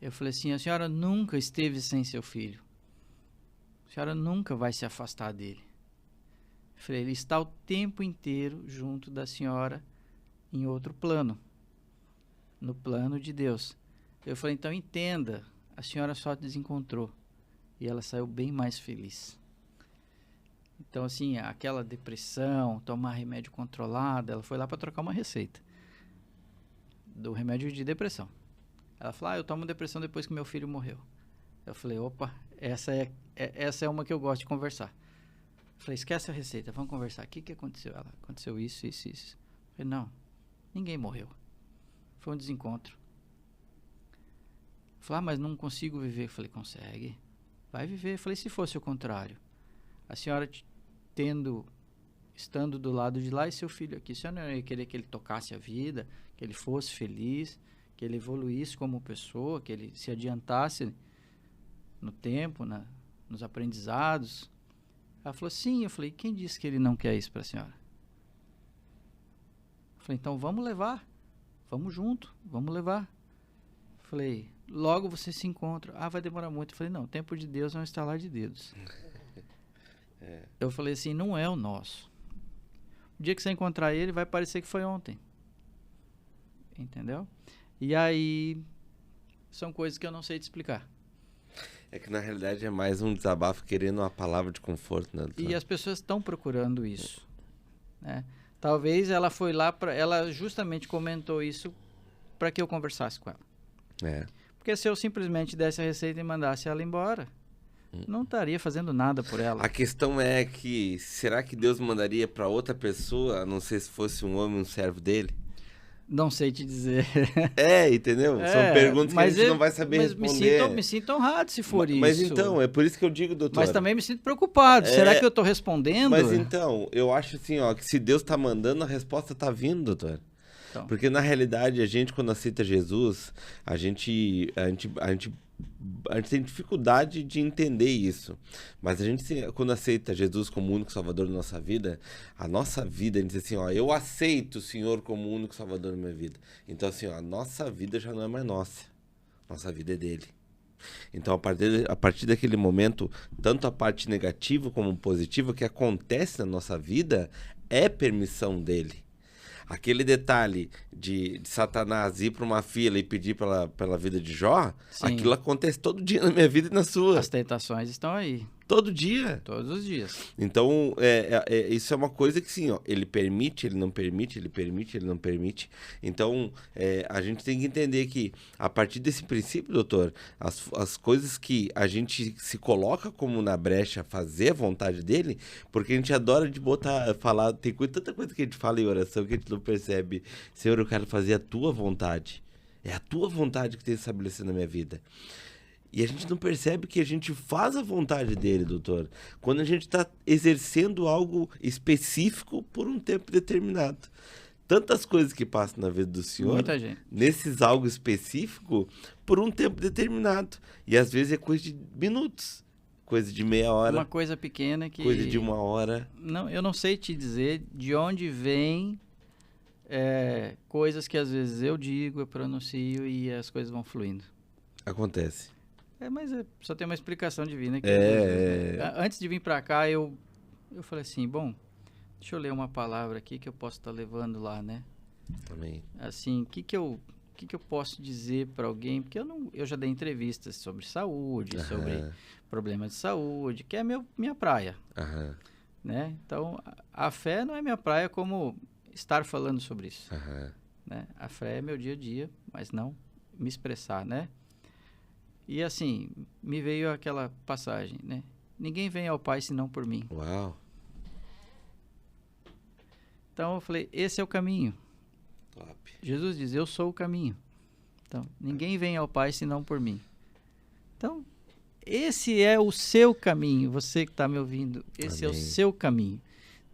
Eu falei assim, a senhora nunca esteve sem seu filho. A senhora nunca vai se afastar dele. Eu falei, ele está o tempo inteiro junto da senhora em outro plano. No plano de Deus. Eu falei, então entenda a senhora só desencontrou. E ela saiu bem mais feliz. Então, assim, aquela depressão, tomar remédio controlado, ela foi lá para trocar uma receita do remédio de depressão. Ela falou, eu tomo depressão depois que meu filho morreu. Eu falei, opa, essa é uma que eu gosto de conversar. Eu falei, esquece a receita, vamos conversar. O que aconteceu? Ela, aconteceu isso. Eu falei, não, ninguém morreu. Foi um desencontro. Eu falei, mas não consigo viver. Eu falei, consegue, vai viver. Eu falei, se fosse o contrário, a senhora estando do lado de lá e seu filho aqui, a senhora não ia querer que ele tocasse a vida, que ele fosse feliz, que ele evoluísse como pessoa, que ele se adiantasse no tempo, nos aprendizados? Ela falou, sim. Eu falei, quem disse que ele não quer isso para a senhora? Eu falei, então vamos levar, vamos junto, vamos levar. Eu falei, logo você se encontra. Vai demorar muito. Eu falei, não, o tempo de Deus é um estalar de dedos. Eu falei assim, não é o nosso. O dia que você encontrar ele, vai parecer que foi ontem. Entendeu? E aí, são coisas que eu não sei te explicar. É que na realidade é mais um desabafo querendo uma palavra de conforto, né, doutor? E as pessoas estão procurando isso, né? Talvez ela foi lá ela justamente comentou isso para que eu conversasse com ela. Porque se eu simplesmente desse a receita e mandasse ela embora, não estaria fazendo nada por ela. A questão é que, será que Deus mandaria para outra pessoa, a não sei se fosse um homem, um servo dele? Não sei te dizer. Entendeu? São perguntas que a gente não vai saber responder. Me sinto honrado se for isso. Mas então, é por isso que eu digo, doutor. Mas também me sinto preocupado. Será que eu estou respondendo? Mas então, eu acho assim, que se Deus está mandando, a resposta está vindo, doutor. Então. Porque na realidade, a gente quando aceita Jesus, a gente tem dificuldade de entender isso. Mas a gente, quando aceita Jesus como o único salvador da nossa vida, a nossa vida, a gente diz assim, eu aceito o Senhor como o único salvador da minha vida. Então assim, a nossa vida já não é mais nossa. Nossa vida é dele. Então a partir daquele momento, tanto a parte negativa como positiva que acontece na nossa vida é permissão dele. Aquele detalhe de Satanás ir para uma fila e pedir pela vida de Jó, sim, aquilo acontece todo dia na minha vida e na sua. As tentações estão aí. Todo dia. Todos os dias. Então, isso é uma coisa que, sim, ele permite, ele não permite, ele permite, ele não permite. Então, a gente tem que entender que, a partir desse princípio, doutor, as coisas que a gente se coloca como na brecha, fazer a vontade dele, porque a gente adora de falar, tem tanta coisa que a gente fala em oração que a gente não percebe. Senhor, eu quero fazer a tua vontade. É a tua vontade que tem que estabelecer na minha vida. E a gente não percebe que a gente faz a vontade dele, doutor, quando a gente está exercendo algo específico por um tempo determinado. Tantas coisas que passam na vida do senhor, muita gente, nesses algo específico, por um tempo determinado. E às vezes é coisa de minutos, coisa de meia hora. Uma coisa pequena que... Coisa de uma hora. Não, eu não sei te dizer de onde vem coisas que às vezes eu digo, eu pronuncio e as coisas vão fluindo. Acontece. Mas só tem uma explicação divina. Que antes de vir para cá, eu falei assim, bom, deixa eu ler uma palavra aqui que eu posso estar levando lá, né? Amém. Assim, o que eu posso dizer para alguém? Porque eu já dei entrevistas sobre saúde, sobre problemas de saúde, que é minha praia. Né? Então, a fé não é minha praia como estar falando sobre isso. Né? A fé é meu dia a dia, mas não me expressar, né? E assim, me veio aquela passagem, né? Ninguém vem ao Pai senão por mim. Uau! Então eu falei, esse é o caminho. Top. Jesus diz, eu sou o caminho. Então, ninguém vem ao Pai senão por mim. Então, esse é o seu caminho. Você que está me ouvindo, esse Amém. É o seu caminho.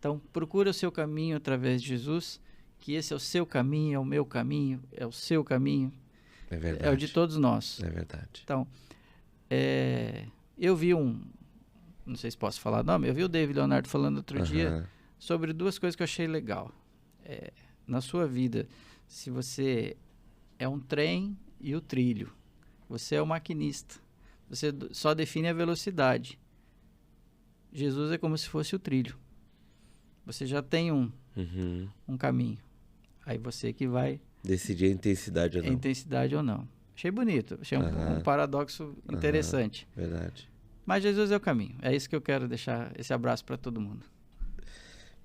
Então, procura o seu caminho através de Jesus, que esse é o seu caminho, é o meu caminho, é o seu caminho. É verdade. É o de todos nós. É verdade. Então, eu vi não sei se posso falar nome, eu vi o David Leonardo falando outro dia sobre duas coisas que eu achei legal. Na sua vida, se você é um trem e o trilho, você é o maquinista, você só define a velocidade. Jesus é como se fosse o trilho. Você já tem um caminho. Aí você que vai... decidir a intensidade ou não. A intensidade ou não. Achei bonito, achei um paradoxo interessante. Verdade. Mas Jesus é o caminho. É isso que eu quero deixar, esse abraço para todo mundo.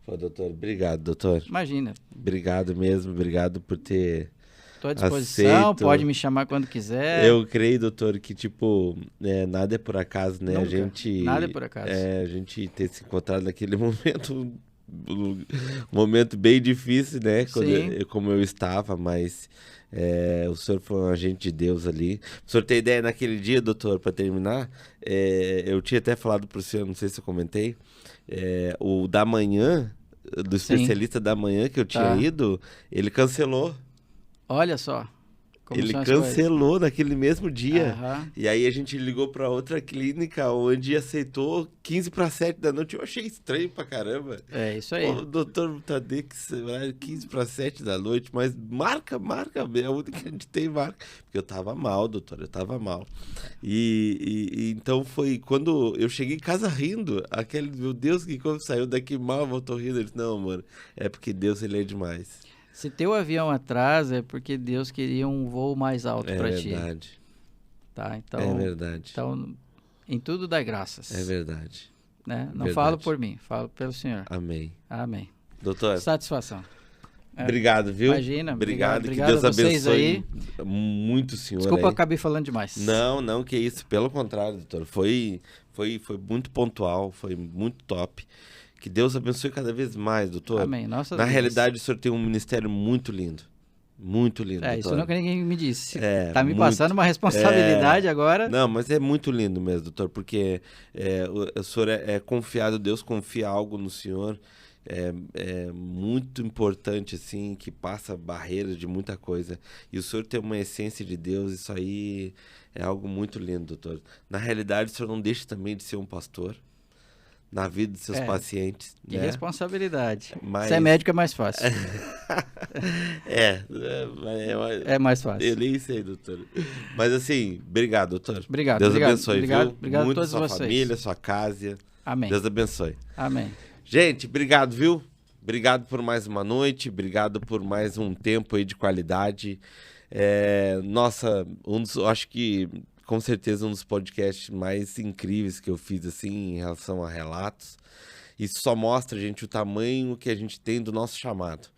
Pô, doutor, obrigado, doutor. Imagina. Obrigado mesmo, obrigado por ter Estou à disposição, aceito. Pode me chamar quando quiser. Eu creio, doutor, que tipo, nada é por acaso, né? Nunca. Nada é por acaso. A gente ter se encontrado naquele momento bem difícil, né? Como eu estava, mas o senhor foi um agente de Deus ali. O senhor tem ideia, naquele dia, doutor, para terminar, eu tinha até falado para o senhor, não sei se eu comentei, o da manhã, do especialista da manhã que eu tinha ido, ele cancelou. Olha só. Ele cancelou naquele mesmo dia. E aí a gente ligou para outra clínica onde aceitou 15 para 7 da noite. Eu achei estranho pra caramba. É isso aí. O doutor Tadeu, 15 para 7 da noite, mas marca, é a única que a gente tem marca. Porque eu tava mal, doutor, eu tava mal. E então foi quando eu cheguei em casa rindo, meu Deus, que quando saiu daqui mal, voltou rindo. Ele disse, não, mano, é porque Deus, ele é demais. Se teu avião atrasa, é porque Deus queria um voo mais alto para ti. É verdade. Tá? Então, é verdade. Então, em tudo dá graças. É verdade. Né? Não verdade. Falo por mim, falo pelo Senhor. Amém. Amém. Doutor. Satisfação. Obrigado, viu? Imagina. Obrigado. Que Deus abençoe aí. Muito o senhor. Desculpa, eu acabei falando demais. Não, que isso. Pelo contrário, doutor. Foi muito pontual, foi muito top. Que Deus abençoe cada vez mais, doutor. Amém. Na realidade, o senhor tem um ministério muito lindo. Muito lindo, doutor. Isso nunca ninguém me disse. Tá me passando uma responsabilidade agora. Não, mas é muito lindo mesmo, doutor, porque o senhor é confiado, Deus confia algo no senhor. É muito importante, assim, que passa barreiras de muita coisa. E o senhor tem uma essência de Deus, isso aí é algo muito lindo, doutor. Na realidade, o senhor não deixa também de ser um pastor na vida dos seus pacientes. Que responsabilidade. Mas... Ser médico é mais fácil. É mais fácil. Eu nem sei, doutor. Mas assim, obrigado, doutor. Obrigado. Deus abençoe, viu? Obrigado muito a todos sua vocês. família, sua casa. Amém. Deus abençoe. Amém. Gente, obrigado, viu? Obrigado por mais uma noite, obrigado por mais um tempo aí de qualidade. Nossa, acho que com certeza um dos podcasts mais incríveis que eu fiz assim em relação a relatos. Isso só mostra, gente, o tamanho que a gente tem do nosso chamado.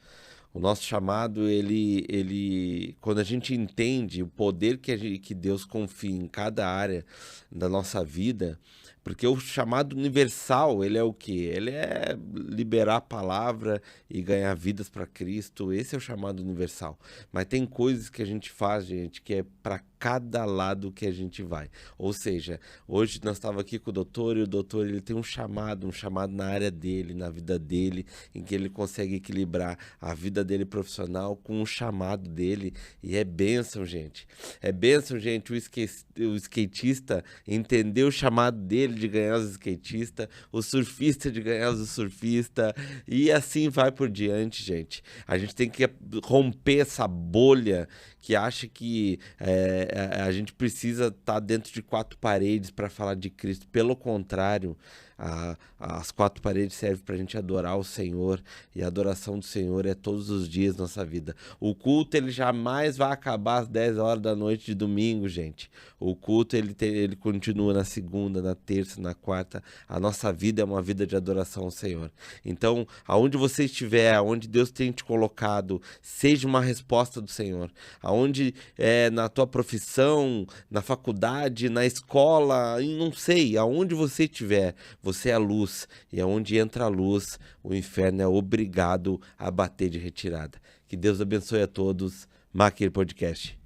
O nosso chamado, ele quando a gente entende o poder que Deus confia em cada área da nossa vida, porque o chamado universal, ele é o quê? Ele é liberar a palavra e ganhar vidas para Cristo. Esse é o chamado universal. Mas tem coisas que a gente faz, gente, que é para cada lado que a gente vai. Ou seja, hoje nós estávamos aqui com o doutor e o doutor ele tem um chamado na área dele, na vida dele, em que ele consegue equilibrar a vida dele profissional com o chamado dele. E é bênção, gente. É bênção, gente, o skatista entender o chamado dele de ganhar os skatistas, o surfista de ganhar os surfistas, e assim vai por diante, gente. A gente tem que romper essa bolha que acha que a gente precisa estar dentro de 4 paredes para falar de Cristo. Pelo contrário, as 4 paredes servem para a gente adorar o Senhor, e a adoração do Senhor é todos os dias da nossa vida. O culto, ele jamais vai acabar às 10 horas da noite de domingo, gente. O culto, ele continua na segunda, na terça, na quarta. A nossa vida é uma vida de adoração ao Senhor. Então, aonde você estiver, aonde Deus tem te colocado, seja uma resposta do Senhor. Aonde na tua profissão, na faculdade, na escola, não sei, aonde você estiver, você é a luz, e aonde entra a luz, o inferno é obrigado a bater de retirada. Que Deus abençoe a todos. Maquir Podcast.